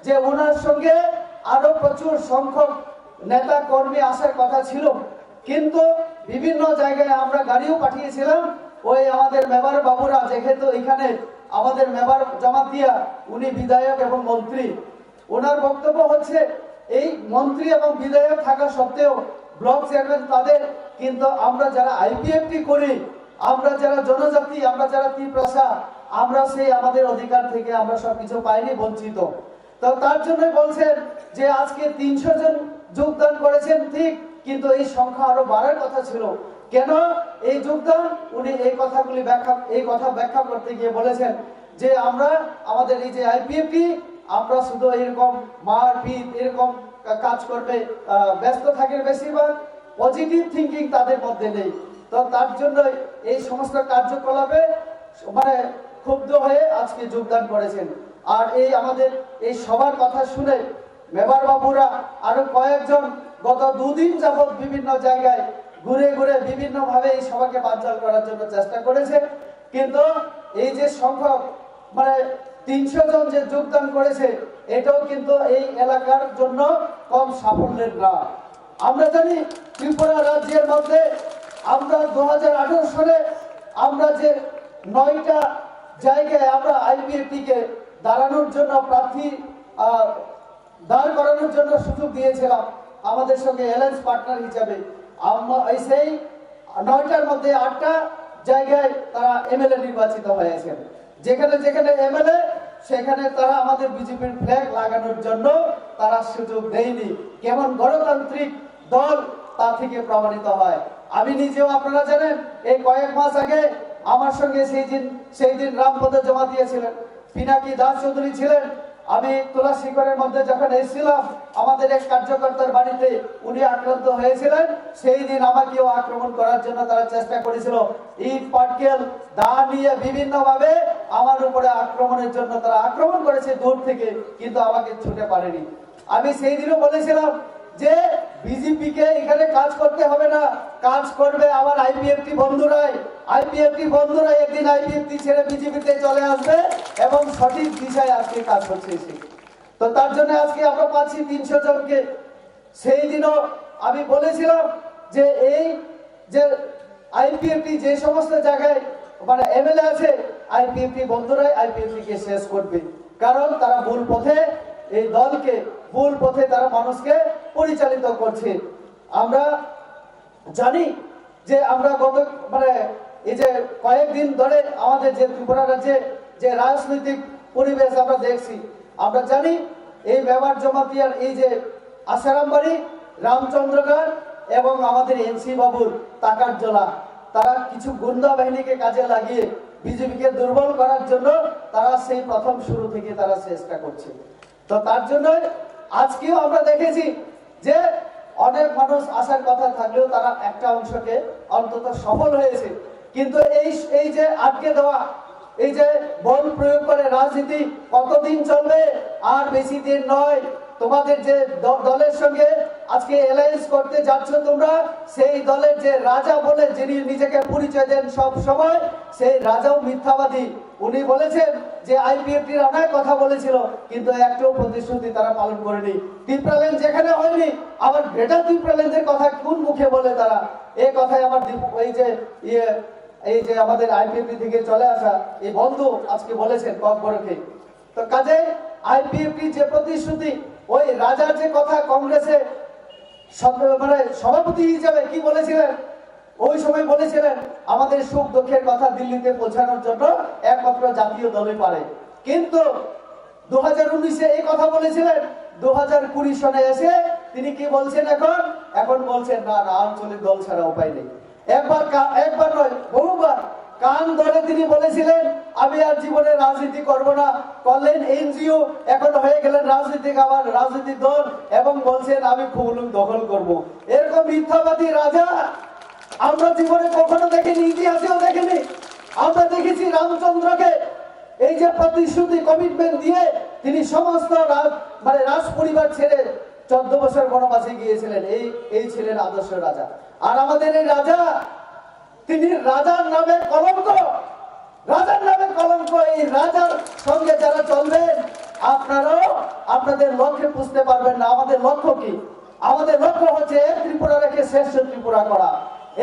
Speaker 3: যে ওনার সঙ্গে আরো প্রচুর সংখ্যক নেতা কর্মী আসার কথা ছিল, কিন্তু বিভিন্ন জায়গায় আমরা গাড়িও পাঠিয়েছিলাম। ওই আমাদের মেবার বাবুরা, যেহেতু এখানে আমাদের মেবার জামাতিয়া উনি বিধায়ক এবং মন্ত্রী, ওনার বক্তব্য হচ্ছে এই মন্ত্রী এবং বিধায়ক থাকা সত্ত্বেও ব্লক চেয়ারম্যান তাদের, কিন্তু আমরা যারা আইপিএফটি করি, আমরা যারা জনজাতি, আমরা যারা ত্রিপ্রাসা, আমরা সেই আমাদের অধিকার থেকে আমরা সবকিছু পাইনি, বঞ্চিত। তো তার জন্য বলছেন যে আজকে 300 জন যোগদান করেছেন ঠিক, কিন্তু এই সংখ্যা আরো বাড়ার কথা ছিল। কেন এই যোগদান? উনি এই কথা ব্যাখ্যা করতে গিয়ে বলেছেন যে আমরা আমাদের এই যে আইপিএফটি, আমরা শুধু এরকম মারপিট এরকম কাজ করবে ব্যস্ত থাকে, বেশিরভাগ পজিটিভ থিঙ্কিং তাদের মধ্যে নেই। তো তার জন্য এই সমস্ত কার্যকলাপে মানে ক্ষুব্ধ হয়ে আজকে যোগদান করেছেন। আর এই আমাদের এই সবার কথা শুনে মেবার বাবুরা আরো কয়েকজন গত 2 দিন যাবৎ বিভিন্ন জায়গায় ঘুরে ঘুরে বিভিন্ন ভাবে এই সভাকে বানচাল করার জন্য চেষ্টা করেছে, কিন্তু এই যে সংখ্যক মানে 300 জন যে যোগদান করেছে, এটাও কিন্তু এই এলাকার জন্য কম সাফল্যের না। আমরা জানি ত্রিপুরা রাজ্যের মধ্যে আমরা 2018 সালে আমরা যে 9টা জায়গায় আমরা আইপিএফটিকে দাঁড়ানোর জন্য প্রার্থী দাঁড় করানোর জন্য সুযোগ দিয়েছিলাম আমাদের সঙ্গে অ্যালায়েন্স পার্টনার হিসাবে। সেই 9টার মধ্যে 8টা জায়গায় তারা এমএলএ নির্বাচিত হয়েছেন। যেখানে যেখানে এমএলএ, সেখানে তারা আমাদের বিজেপির ফ্ল্যাগ লাগানোর জন্য তারা সুযোগ দেয়নি। কেমন গণতান্ত্রিক দল তা থেকে প্রমাণিত হয়। আমি নিজেও, আপনারা জানেন, এই কয়েক মাস আগে আমার সঙ্গে সেই দিন রামপদ জমা দিয়েছিলেন, পিনাকি দাস চৌধুরী ছিলেন। আমি তোলা শিখরের মধ্যে যখন এসেছিলাম আমাদের এক কার্যকর্তার বাড়িতে, উনি আক্রান্ত হয়েছিলেন। সেই দিন আমাকেও আক্রমণ করার জন্য তারা চেষ্টা করেছিল, ইট পাটকেল দা নিয়ে বিভিন্ন ভাবে আমার উপরে আক্রমণের জন্য তারা আক্রমণ করেছে দূর থেকে, কিন্তু আমাকে ছুটে পারেনি। আমি সেই দিনও বলেছিলাম যে বিজেপিকে এখানে কাজ করতে হবে না, কাজ করবে আমার আইপিএফটি বন্ধুরাই। আইপিএফটি বন্ধুরা একদিন আইপিএফটি ছেড়ে বিজেপিতে চলে আসবে এবং সঠিক দিশায় আজকে কাজ করছে। তো তার জন্য আজকে আমরা পাচ্ছি 300 জনকে। সেই দিনও আমি বলেছিলাম যে এই যে আইপিএফটি যে সমস্ত জায়গায় মানে এমএলএ আছে, আইপিএফটি বন্ধুরাই আইপিএফটি কে শেষ করবে, কারণ তারা ভুল পথে এই দলকে, ভুল পথে তারা মানুষকে পরিচালিত করছে। আমরা জানি যে আমরা গত মানে এই যে কয়েকদিন ধরে আমাদের যে ত্রিপুরা রাজ্যে যে রাজনৈতিক পরিবেশ আমরা দেখছি, আমরা জানি এই মেবার জমাতিয়ার এই যে আসারাম বাড়ি, রামচন্দ্রগড় এবং আমাদের এনসি বাবুর টাকার জলা, তারা কিছু গুন্ডা বাহিনীকে কাজে লাগিয়ে বিজেপিকে দুর্বল করার জন্য তারা সেই প্রথম শুরু থেকে তারা চেষ্টা করছে। তো তার জন্য আজকেও আমরা দেখেছি যে অনেক মানুষ আসার কথা থাকলেও তারা একটা অংশকে অন্তত সফল হয়েছে, কিন্তু এই যে আটকে দেওয়া এই যে বল প্রয়োগ করে রাজনীতি কতদিন চলবে? আর বেশি দিন নয়। তোমাদের যে দলের সঙ্গে আজকে অ্যালায়েন্স করতে যাচ্ছ তোমরা, সেই দলের যে রাজা বলে যিনি নিজেকে পরিচয় দেন সব সময়, সেই রাজাও মিথ্যাবাদী। উনি বলেছেন যে আইপিএফটির অনেক কথা বলেছিল, কিন্তু একটাও প্রতিশ্রুতি তারা পালন করেনি। ত্রিপুরাল্যান্ড যেখানে হয়নি, আবার গ্রেটার ত্রিপুরাল্যান্ডের কথা কোন মুখে বলে তারা? এই কথাই আমার এই যে আমাদের আইপিএফটি থেকে চলে আসা এই বন্ধু আজকে বলেছেন ককবরকে। তো কাজে আইপিএফটি যে প্রতিশ্রুতি, ওই রাজার যে কথা কংগ্রেসে মানে সভাপতি হিসেবে কি বলেছিলেন, ওই সময় বলেছিলেন আমাদের সুখ দুঃখের কথা দিল্লিতে পৌঁছানোর জন্য একমাত্র জাতীয় দলই পারে। কিন্তু 2019-এ এই কথা বলেছিলেন, 2020 সনে এসে তিনি কি বলছেন? এখন বলছেন না না, আঞ্চলিক দল ছাড়া উপায় নেই। একবার নয়, বহুবার কান ধরে তিনি বলেছিলেন আমি আর জীবনে রাজনীতি করব না। করলেন এনজিও, এখন হয়ে গেলেন রাজনৈতিক দল, এবং বলছেন আমি খুবলুম দখল করব। এরকম মিথ্যাবাদী রাজা আমরা জীবনে কখনো দেখিনি, ইতিহাসেও দেখিনি। আমরা দেখেছি রামচন্দ্রকে এই যে প্রতিশ্রুতি কমিটমেন্ট দিয়ে তিনি সমস্ত রাজ পরিবার ছেড়ে 14 বছর বনবাসে গিয়েছিলেন। এই ছিলেন আদর্শ রাজা। আর আমাদের এই রাজা, তিনি রাজার নামে কলঙ্ক, রাজার নামে কলঙ্ক। এই রাজার সঙ্গে যারা চলবেন, আপনারাও আপনাদের লক্ষ্যে বুঝতে পারবেন না। আমাদের লক্ষ্য কি? আমাদের লক্ষ্য হচ্ছে ত্রিপুরা রেখে শ্রেষ্ঠ ত্রিপুরা করা,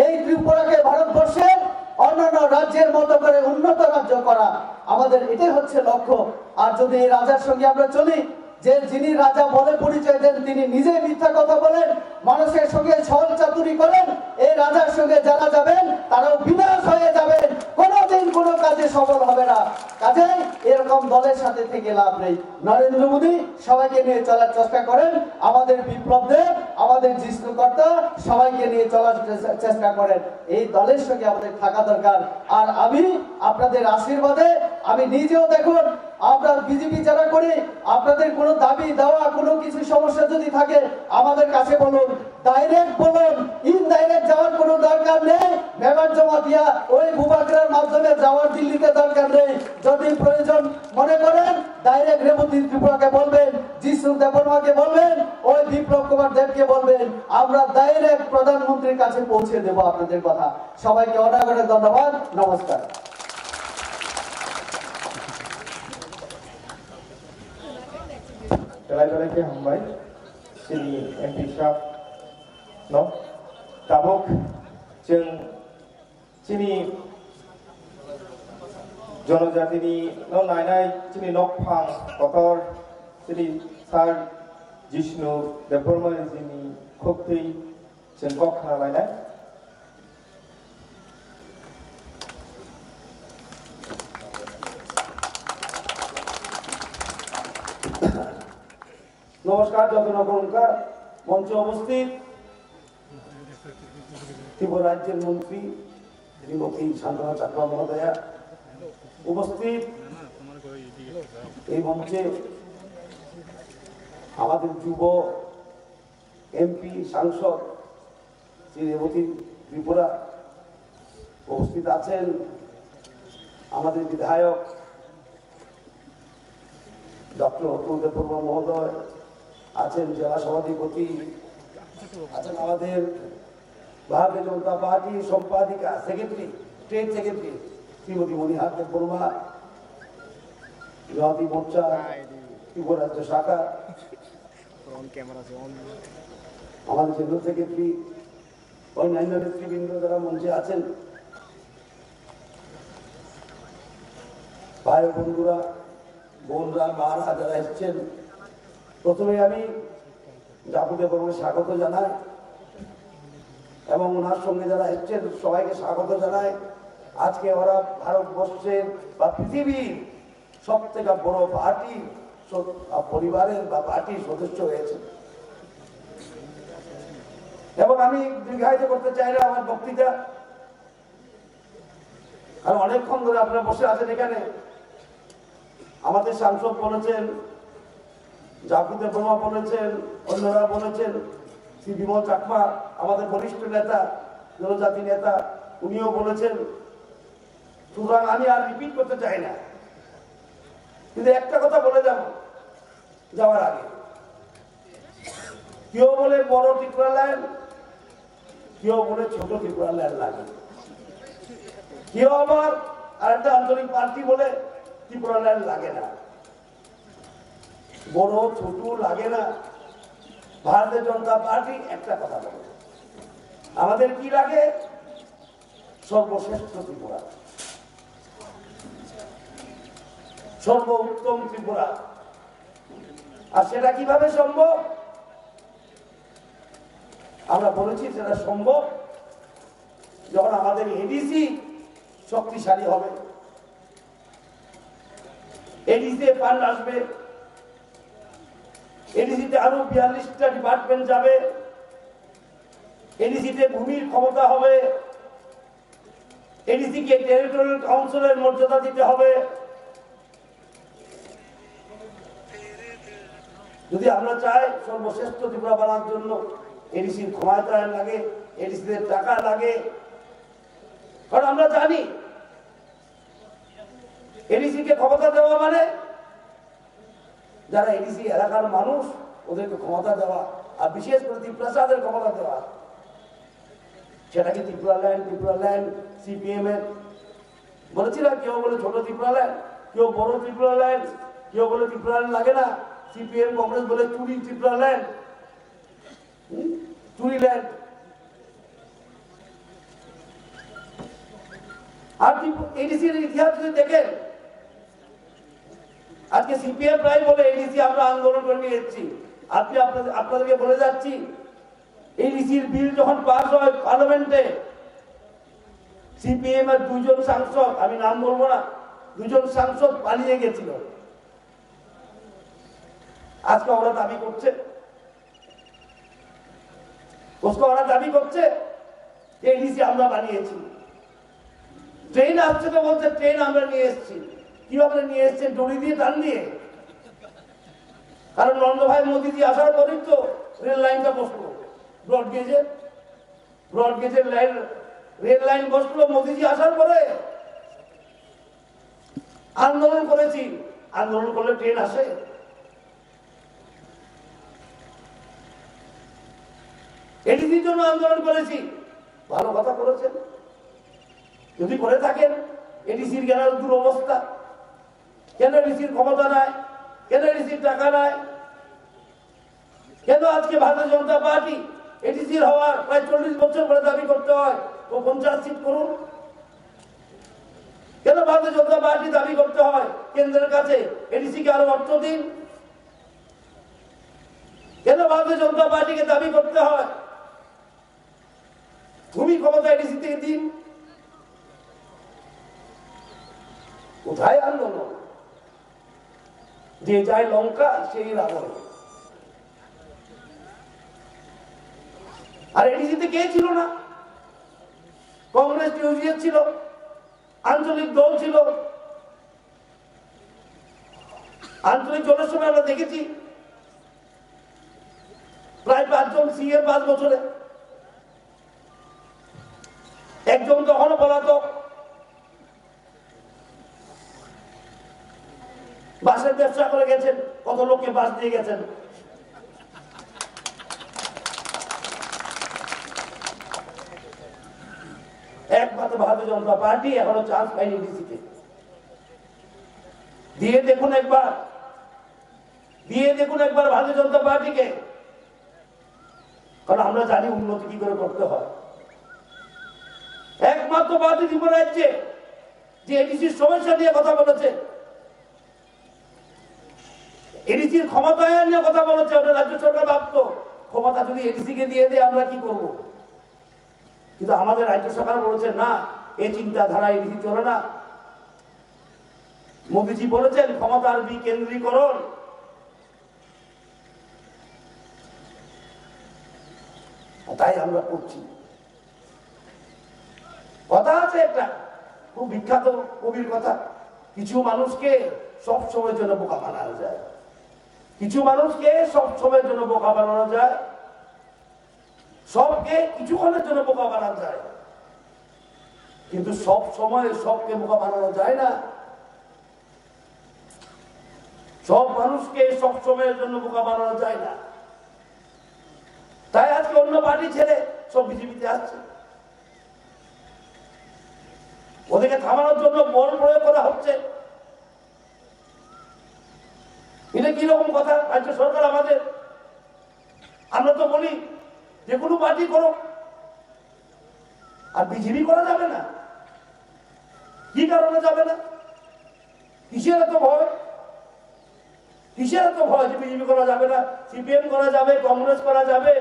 Speaker 3: এই ত্রিপুরাকে ভারতবর্ষের অন্যান্য রাজ্যের মতো করে উন্নত রাজ্য করা। আমাদের এটাই হচ্ছে লক্ষ্য। আর যদি এই রাজার সঙ্গে আমরা চলি, যে যিনি রাজা বলে পরিচয় দেন তিনি নিজে মিথ্যা কথা বলেন, মানুষের সঙ্গে ছল চাতুরি করেন, এই রাজার সঙ্গে যারা যাবেন তারাও বিনাশ হয়ে যাবেন, কোনোদিন কোনো কাজে সফল হবে না। কাজেই এরকম দলের সাথে থেকে লাভ নেই। নরেন্দ্র মোদী সবাইকে নিয়ে চলার চেষ্টা করেন, আমাদের বিপ্লবদের, আমাদের জিষ্ণুকর্তা সবাইকে নিয়ে চলার চেষ্টা করেন। এই দলের সঙ্গে আমাদের থাকা দরকার। আর আমি আপনাদের আশীর্বাদে, আমি নিজেও দেখুন, আমরা বিজেপি যারা করি, আপনাদের কোনো দাবি দেওয়া কোনো কিছু সমস্যা যদি থাকে আমাদের কাছে বলুন, ডাইরেক্ট বলুন। ইনডাইরেক্ট যাওয়ার কোনো দরকার নেই। পেপার জমা দিয়া ওই ভূভাগের মাধ্যমে যাওয়ার দিল্লিতে দরকার নেই। যদি প্রয়োজন মনে করেন ডাইরেক্ট রেবতী ত্রিপুরাকে বলবেন, যিশু দেববর্মাকে বলবেন, ওই বিপ্লব কুমার দেবকে বলবেন, আমরা ডাইরেক্ট প্রধানমন্ত্রীর কাছে পৌঁছে দেব আপনাদের কথা। সবাইকে অনেক অনেক ধন্যবাদ। নমস্কার।
Speaker 1: Kailangan hambay sini MP Shop no tabok jeng sini jonojati ni no nainai sini nokphang kotor sini sar Jishnu Deborma sini khokti jeng kok khana lainai
Speaker 4: নমস্কার। যতনগরকার মঞ্চে উপস্থিত ত্রিপুরা রাজ্যের মন্ত্রী শ্রীমতী শান্তনা চাকমা মহোদয়া, উপস্থিত এই মঞ্চে আমাদের যুব এমপি সাংসদ শ্রী রেবতী ত্রিপুরা, উপস্থিত আছেন আমাদের বিধায়ক ডক্টর অতুল দেববর্মা মহোদয়, আছেন জেলা সভাধিপতি, আছেন আমাদের ভারতীয় জনতা পার্টি সম্পাদিকা সেক্রেটারি, স্টেট সেক্রেটারি শ্রীমতী মণিহার দেববর্মা, জনজাতি মোর্চা ত্রিপুরা রাজ্য শাখা, আমাদের জেনারেল সেক্রেটারি, অন্যান্য নেতৃবৃন্দ যারা মঞ্চে আছেন, ভাই বন্ধুরা, বোনরা, মারা যারা এসছেন, প্রথমে আমি জাপু দেববর্মাকে স্বাগত জানাই এবং ওনার সঙ্গে যারা এসছেন সবাইকে স্বাগত জানাই। আজকে ওরা ভারতবর্ষের বা পৃথিবীর সব থেকে বড় পার্টি পরিবারের বা পার্টির সদস্য হয়েছে। এবং আমি দীর্ঘায়িত করতে চাই না আমার বক্তৃতা, কারণ অনেকক্ষণ ধরে আপনারা বসে আছেন এখানে। আমাদের সাংসদ বলেছেন, জাপু দেববর্মা বলেছেন, অন্যরা বলেছেন, শ্রী বিমল চাকমা আমাদের বরিষ্ঠ নেতা, জনজাতি নেতা, উনিও বলেছেন।
Speaker 6: সুতরাং আমি আর রিপিট করতে চাই না, কিন্তু একটা কথা বলে যাব যাওয়ার আগে। কেউ বলে বড় ত্রিপুরা ল্যান্ড, কেউ বলে ছোট ত্রিপুরা ল্যান্ড লাগে, কেউ আবার আরেকটা আঞ্চলিক পার্টি বলে ত্রিপুরা ল্যান্ড লাগে না। বড় ছোট লাগে না। ভারতীয় জনতা পার্টি একটা কথা বলে, আমাদের কি লাগে? সর্বশ্রেষ্ঠ ত্রিপুরা, সর্বোত্তম ত্রিপুরা। আর সেটা কিভাবে সম্ভব? আমরা বলেছি সেটা সম্ভব যখন আমাদের এডিসি শক্তিশালী হবে, এডিসি ফান্ড আসবে, এডিসিতে আরো 42টা ডিপার্টমেন্ট যাবে, এডিসিতে ভূমির ক্ষমতা হবে, এডিসিকে টেরিটোরিয়াল কাউন্সিলের মর্যাদা দিতে হবে। যদি আমরা চাই সর্বশ্রেষ্ঠ ত্রিপুরা বানার জন্য এডিসির ক্ষমতায়ন লাগে, এডিসিদের টাকা লাগে। কারণ আমরা জানি এডিসিকে ক্ষমতা দেওয়া মানে যারা এডিসি এলাকার মানুষ ওদেরকে ক্ষমতা দেওয়া, আর বিশেষ করে ত্রিপুরাদের ক্ষমতা দেওয়া। সেটাকে ত্রিপুরা ল্যান্ড সিপিএম এর বলেছিলাম। কেউ বলে ছোট ত্রিপুরা ল্যান্ড, কেউ বড় ত্রিপুরা ল্যান্ড, কেউ বলে ত্রিপুরা ল্যান্ড লাগে না। সিপিএম কংগ্রেস বলে চুরি ত্রিপুরা ল্যান্ড, চুরি ল্যান্ড। আর এডিসির ইতিহাস যদি দেখেন, আজকে সিপিএম প্রায় বলে এডিসি আমরা আন্দোলন করে নিয়ে এসেছি। আজকে আপনাদেরকে বলে যাচ্ছি, এডিসির বিল যখন পাস হয় পার্লামেন্টে, সিপিএম এর 2 জন সাংসদ, আমি নাম বলবো না, 2 জন সাংসদ পালিয়ে গেছিল। আজকে ওরা দাবি করছে, এডিসি আমরা বানিয়েছি। ট্রেন আসছে তো বলছে ট্রেন আমরা নিয়ে এসেছি। কিভাবে নিয়ে এসছেন? দড়ি দিয়ে, টান দিয়ে। কারণ নন্দভাই মোদীজি আসার পরেই তো রেল লাইনটা বসলো, ব্রডগেজের লাইন, রেল লাইন বসলো মোদীজি আসার পরে। আন্দোলন করেছি, আন্দোলন করলে ট্রেন আসে? এডিসির জন্য আন্দোলন করেছি, ভালো কথা করেছেন। যদি করে থাকেন, এডিসির কেন দুরবস্থা, কেন এডিসির ক্ষমতা নাই, কেন এডিসির টাকা নাই, কেন আজকে ভারতীয় জনতা পার্টি এডিসির হওয়ার প্রায় 40 বছর পরে দাবি করতে হয় ও 50 সিট করুন? কেন ভারতীয় জনতা পার্টি দাবি করতে হয় কেন্দ্রের কাছে এডিসিকে আরো অর্থ দিন? কেন ভারতীয় জনতা পার্টিকে দাবি করতে হয় ভূমি ক্ষমতা এডিসি থেকে দিন? কোথায় আন্দোলন? যে যায় লঙ্কা সেই রাবণ। আর এডিসিতে কে ছিল না? কংগ্রেস ইউজিএফ ছিল, আঞ্চলিক দল ছিল। আঞ্চলিক দলের সময় আমরা দেখেছি প্রায় 5 জন সিএম 5 বছরে, একজন তখনও পলাতক। বাসের ব্যবসা করে গেছেন, কত লোককে বাস দিয়ে গেছেন। একমাত্র ভারতীয় জনতা পার্টি এখনো চান্স পায়নি ডিসিতে। দিয়ে দেখুন একবার, ভারতীয় জনতা পার্টিকে। কারণ আমরা জানি উন্নতি কি করে করতে হয়। একমাত্র পার্টি ত্রিপুরা রাজ্যে যে এডিসির সমস্যা নিয়ে কথা বলেছে, এডিসির ক্ষমতায়ন নিয়ে কথা বলেছে, ওটা রাজ্য সরকার ভাবতো ক্ষমতা যদি এডিসিকে দিয়ে দেয় আমরা কি করব। কিন্তু আমাদের রাজ্য সরকার বলেছে না, এই চিন্তাধারা এডিসি চলে না। মোদীজি বলেছেন ক্ষমতার বিকেন্দ্রীকরণ। তাই আমরা করছি। কথা আছে একটা খুব বিখ্যাত কবির কথা, কিছু মানুষকে সব সময়ের জন্য বোকা বানানো যায়, কিছু মানুষকে সব সময়ের জন্য বোকা বানানো যায়, সবকে কিছুক্ষণের জন্য বোকা বানানো যায়। কিন্তু সব সময় সবকে বোকা বানানো যায় না, সব মানুষকে সব সময়ের জন্য বোকা বানানো যায় না। তাই আজকে অন্য পার্টি ছেড়ে সব বিজেপিতে আসছে। ওদেরকে থামানোর জন্য বল প্রয়োগ করা হচ্ছে। এটা কিরকম কথা? রাজ্য সরকার আমাদের, আমরা তো বলি যে কোনো পার্টি করো, আর বিজেপি করা যাবে না। কি কারণে যাবে না? কিসের এত ভয়? কিসের এত ভয় যে বিজেপি করা যাবে না? সিপিএম করা যাবে, কংগ্রেস করা যাবে,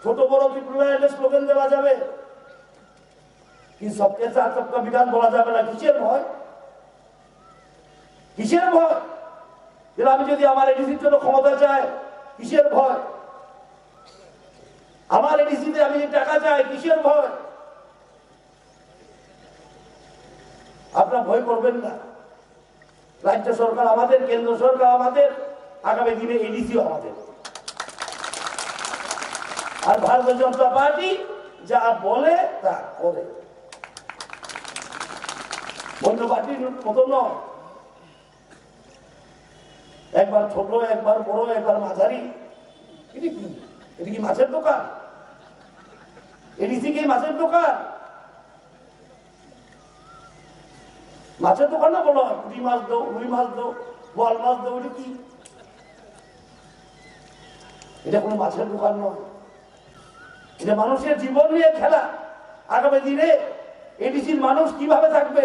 Speaker 6: ছোট বড় ত্রিপুরার স্লোগান দেওয়া যাবে, কি সবকে সাথ সবকা বিধান বলা যাবে না। কিসের ভয়? কিসের ভয়? আমি যদি আমার এডিসির জন্য ক্ষমতা চাই, কিসের ভয়? আমার এডিসিতে আমি টাকা চাই, কিসের ভয়? আপনারা ভয় করবেন না। রাজ্য সরকার আমাদের, কেন্দ্র সরকার আমাদের, আগামী দিনে এডিসিও আমাদের। আর ভারতীয় জনতা পার্টি যা বলে তা করে, অন্য পার্টির মতো নয়। একবার ছোট, একবার বড়, একবার মাঝারি। এটা কি মাছের দোকান? এডিসি কি মাছের দোকান? মাছের দোকান না বলো, পুঁটি মাছ দাও, রুই মাছ দাও, বোয়াল মাছ দাও, এটা কি? এটা কোনো মাছের দোকান নয়। এটা মানুষের জীবন নিয়ে খেলা। আগামী দিনে এডিসির মানুষ কিভাবে থাকবে,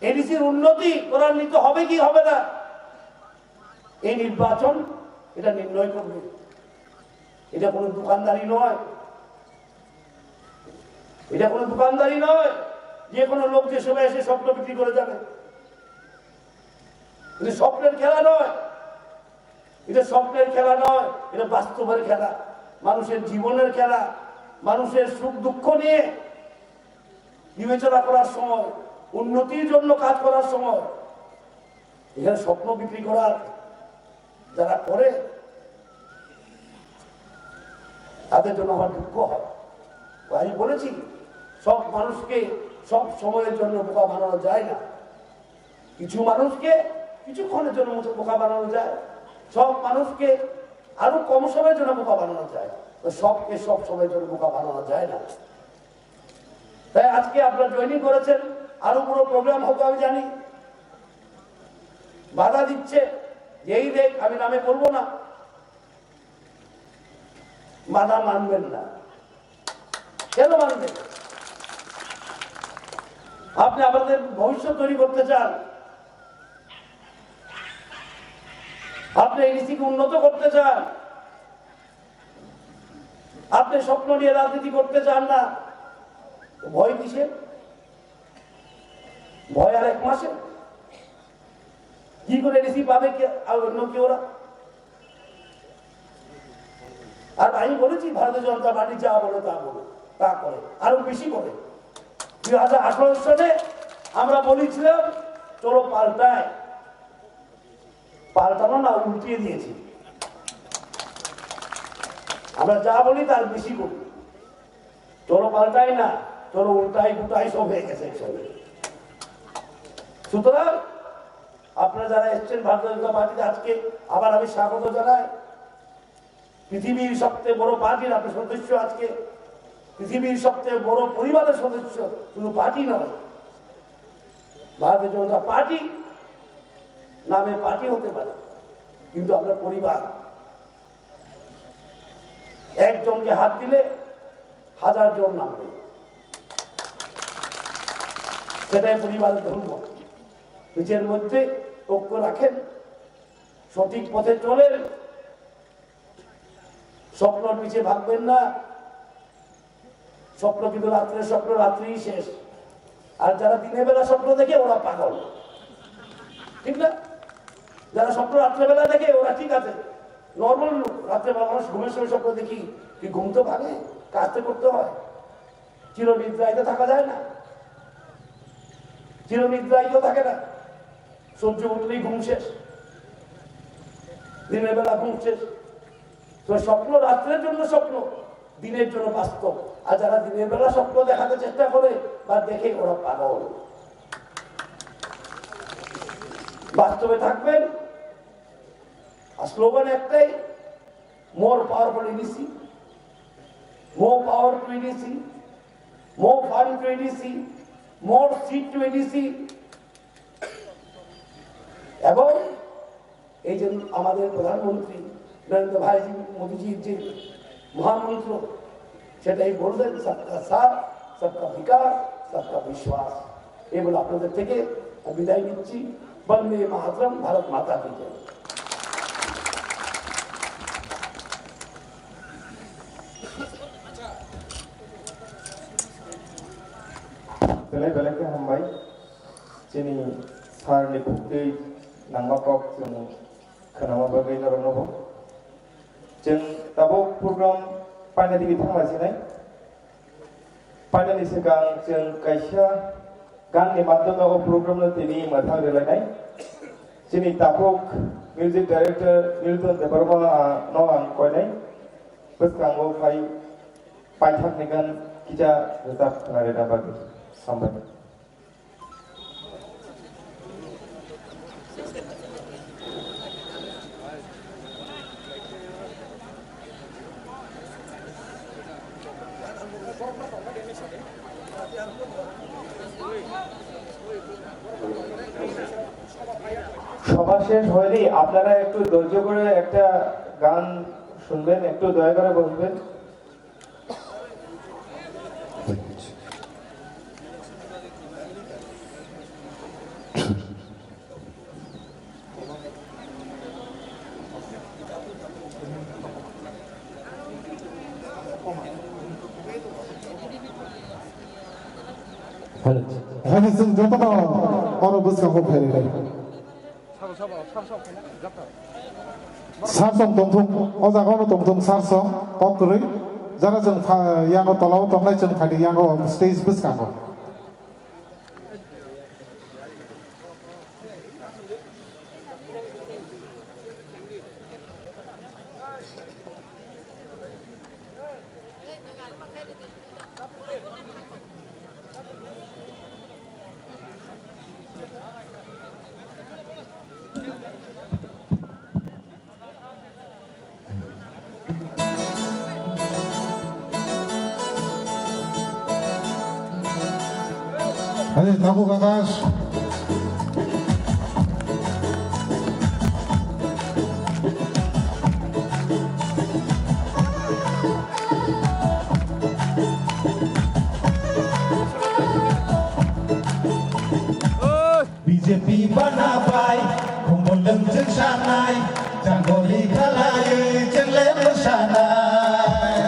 Speaker 6: এডিসির উন্নতি ত্বরান্বিত হবে কি হবে না, এই নির্বাচন এটা নির্ণয় করবে। এটা কোনো দোকানদারি নয়, এটা কোনো দোকানদারি নয় যে কোনো লোক যে সময় এসে স্বপ্ন বিক্রি করে যাবে। এটা স্বপ্নের খেলা নয়, এটা স্বপ্নের খেলা নয়, এটা বাস্তবের খেলা, মানুষের জীবনের খেলা। মানুষের সুখ দুঃখ নিয়ে বিবেচনা করার সময়, উন্নতির জন্য কাজ করার সময়, এখানে স্বপ্ন বিক্রি করার যারা করে তাদের জন্য আমার দুঃখ হয়। আমি বলেছি সব মানুষকে সব সময়ের জন্য বোকা বানানো যায় না। কিছু মানুষকে কিছুক্ষণের জন্য বোকা বানানো যায়, সব মানুষকে আরো কম সময়ের জন্য বোকা বানানো যায়, সবকে সব সময়ের জন্য বোকা বানানো যায় না। তাই আজকে আপনারা জয়েনিং করেছেন, আরো বড় প্রোগ্রাম হবে আমি জানি। বাধা দিচ্ছে যেই দেখ, আমি নামে বলবো না, বাধা মানবেন না। কেন মানবেন? আপনি আমাদের ভবিষ্যৎ তৈরি করতে চান, আপনি এডিসিকে উন্নত করতে চান, আপনি স্বপ্ন নিয়ে রাজনীতি করতে চান না, ভয় কিসের? ভয় আর এক মাসে কি করে এডিসি পাবে আর অন্য কেউ? আর আমি বলেছি ভারতীয় জনতা পার্টি যা বলে তা করে, আরো বেশি করে। 2018 সালে আমরা বলেছিলাম চলো পাল্টায়, পাল্টানো না, উল্টিয়ে দিয়েছি। আমরা যা বলি তার বেশি করি, চলো পাল্টাই না, চলো উল্টাই গুটাই সব হয়ে গেছে একসঙ্গে। সুতরাং আপনারা যারা এসছেন ভারতীয় জনতা পার্টিতে, আজকে আবার আমি স্বাগত জানাই। পৃথিবীর সবচেয়ে বড় পার্টির আপনি সদস্য, আজকে পৃথিবীর সবচেয়ে বড় পরিবারের সদস্য, শুধু পার্টি নয়। ভারতীয় জনতা পার্টি নামে পার্টি হতে পারে, কিন্তু আমরা পরিবার। একজনকে হাত দিলে 1000 জন নামবে, সেটাই পরিবারের ধর্ম। নিজের মধ্যে ঐক্য রাখেন, সঠিক পথে চলেন, স্বপ্নর পিছিয়ে ভাববেন না। স্বপ্ন কিন্তু রাত্রের স্বপ্ন রাত্রেই শেষ, আর যারা দিনের বেলা স্বপ্ন দেখে ওরা পাগল, ঠিক না? যারা স্বপ্ন রাত্রেবেলা দেখে ওরা ঠিক আছে, নর্মাল লোক। রাত্রেবেলা মানুষ ঘুমের সময় স্বপ্ন দেখি, কি ঘুম তো ভাঙে, কাজতে করতে হয়, চিরনিদ্রায়িত থাকা যায় না, চিরনিদ্রায়িত থাকে না। সূর্য উঠলেই ঘুম শেষ, দিনের বেলা ঘুম শেষ। তো স্বপ্ন রাত্রের জন্য স্বপ্ন, দিনের জন্য বাস্তব, আর যারা দিনের বেলা স্বপ্ন দেখাতে চেষ্টা করে বা দেখে ওরা পাগল। বাস্তবে থাকবেন, আর স্লোগান একটাই, more power for EDC, more power to EDC, more fund to EDC, more seat to EDC. এবং এই যে আমাদের প্রধানমন্ত্রী নরেন্দ্র ভাইজি মোদীজির যে মহামন্ত্র, সেটাই বললেন, সবকা সাথ, সবকা বিকাশ, সবকা বিশ্বাস। এই বলে আপনাদের থেকে বিদায় নিচ্ছি। বন্দে মাতরম, ভারত মাতা কি জয়।
Speaker 1: बेलेग हामबाय जोंनि सारनि बुक्ति नांबाकक जों खोनामाबागै नरनबो जों दाबो प्रग्राम पाइनायनि थांगासिनाय पाइनायनि सिगां जों कायसा गाननि माध्यमाव प्रग्रामनो दिनै मोथां रेलायनाय जोंनि दाबक मिउजिक डाइरेक्टर मिल्टन देबरमा नो आं कयनाय बसकांगो फाय पाइथाकनि गान किजा रोजाब खोनारेना बागै सामबाय সভা শেষ হয়নি, আপনারা একটু ধৈর্য করে একটা গান শুনবেন, একটু দয়া করে বসবেন।
Speaker 7: Hadi sen japa oro buska ko pheri rai sarsom tongthong o jaga no tongthong sarsom totrui jara jeng yango tolao tonglai jeng khali yango stage buska ko Hadi tabuk atas.
Speaker 8: BJP banabai, kumboleng jeng sanai, janggoli kalai, jeng lem sanai.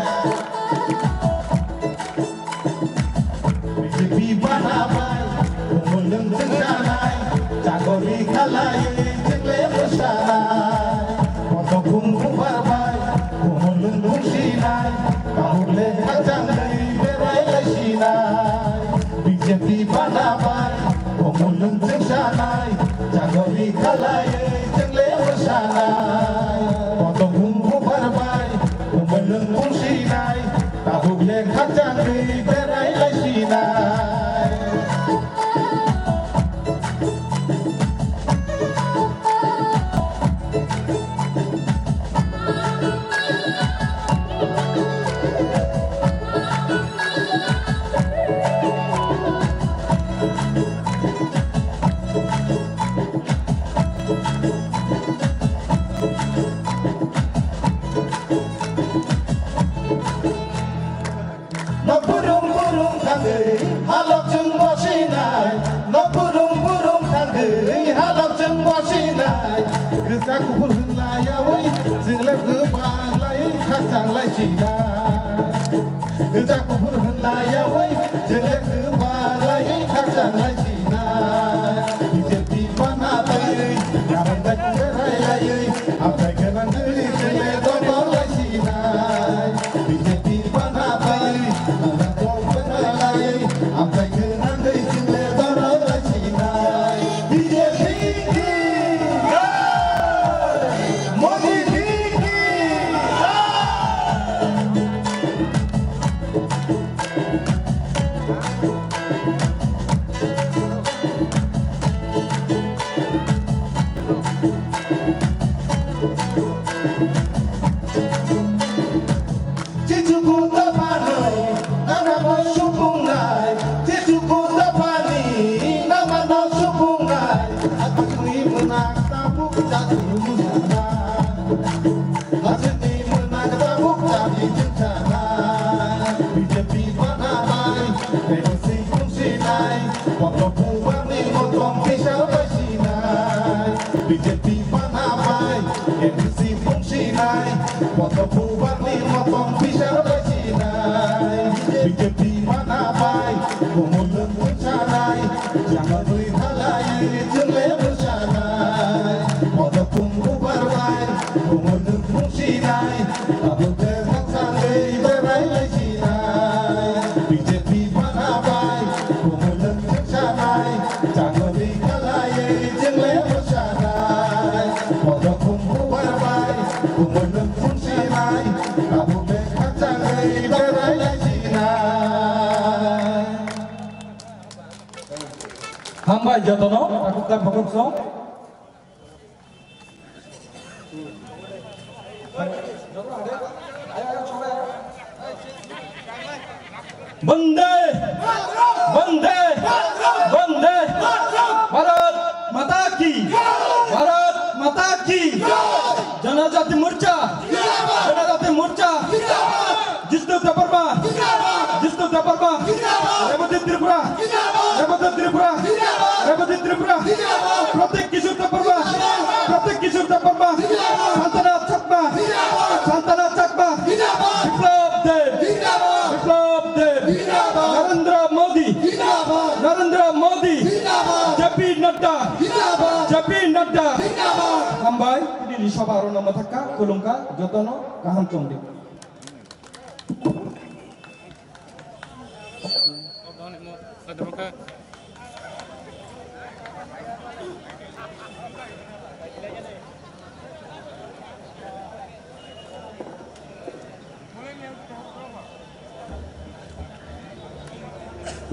Speaker 8: BJP banabai, kumboleng jeng sanai, janggoli kalai, jeng lem sanai. Moto kumpu barbai, kumboleng kumsinai, kahule kacang dari berai lesinai. BJP banabai. Kumulung jeng sanai, janggoli kalai, jeng lewat sanai. Potong bumbu barbai, kumulung kumsinai, tahu lek kacang di berai lesinai. Halak jeng wasinai, no burung tanggai, halak jeng wasinai. Kerja kubur layawai, jenglek kebalai, kacang lai cinai. Kerja kubur layawai, jenglek kebalai, kacang lai cinai. BJP panabai, ngaran dak berai lai, apa kenan diri jenglek dodol lai cinai. BJP panabai, ngaran dok berai lai. Apa kenan dari cinta darah la cinai, dia tinggi, Modi tinggi, BJP বানাবাই এনসি মুন্সি নাই পদপুবানি মতন পিসার বেশি নাই বিজেপি বানাবাই কোমল মুছা নাই জামানুই ঢালাই চলে বসা নাই পদপুঙ্গু বারবাই কোমল মুন্সি নাই বাবুকে ভাষালে বেড়াই বেশি নাই বিজেপি বানাবাই কোমল মুছা নাই জামানুই ঢালাই চলে বসা নাই পদপুঙ্গু বারবাই কোমল মুন্সি নাই বাবুকে ভাষালে বেড়াই বেশি নাই
Speaker 5: Hambai jatono, aku tak fokus so. Bande, bande, bande. Bharat Mata ki, Bharat Mata ki. Janajati Morcha, Janajati Morcha. Jisnu Taparma, Jisnu Taparma. Rebati Tripura, Rebati Tripura, Rebati Tripura. Pratek Kishur Taparma, Pratek Kishur Taparma. Santana Chakma, Santana Chakma. Biplab Dev, Biplab Dev. Narendra Modi, Narendra Modi. JP Nadda, JP Nadda. Hambai, ini Sabaro nama thakka, Kolongka, Jotono, Kaham Chongdi.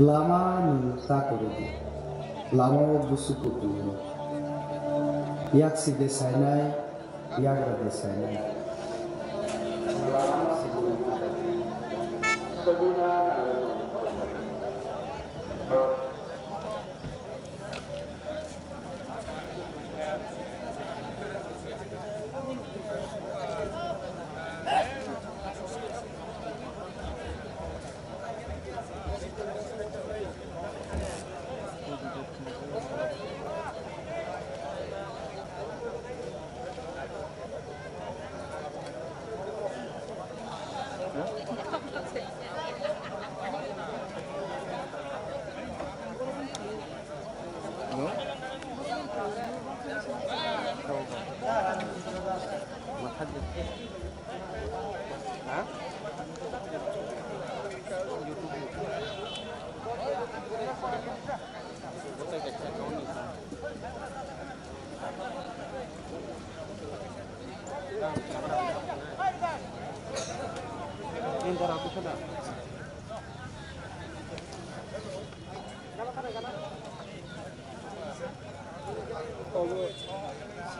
Speaker 9: Lama minta korodi, lama busu kutu. Yak si desainai, yak ra desainai.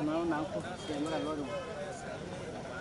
Speaker 2: Semua nak aku, semua nak lalu.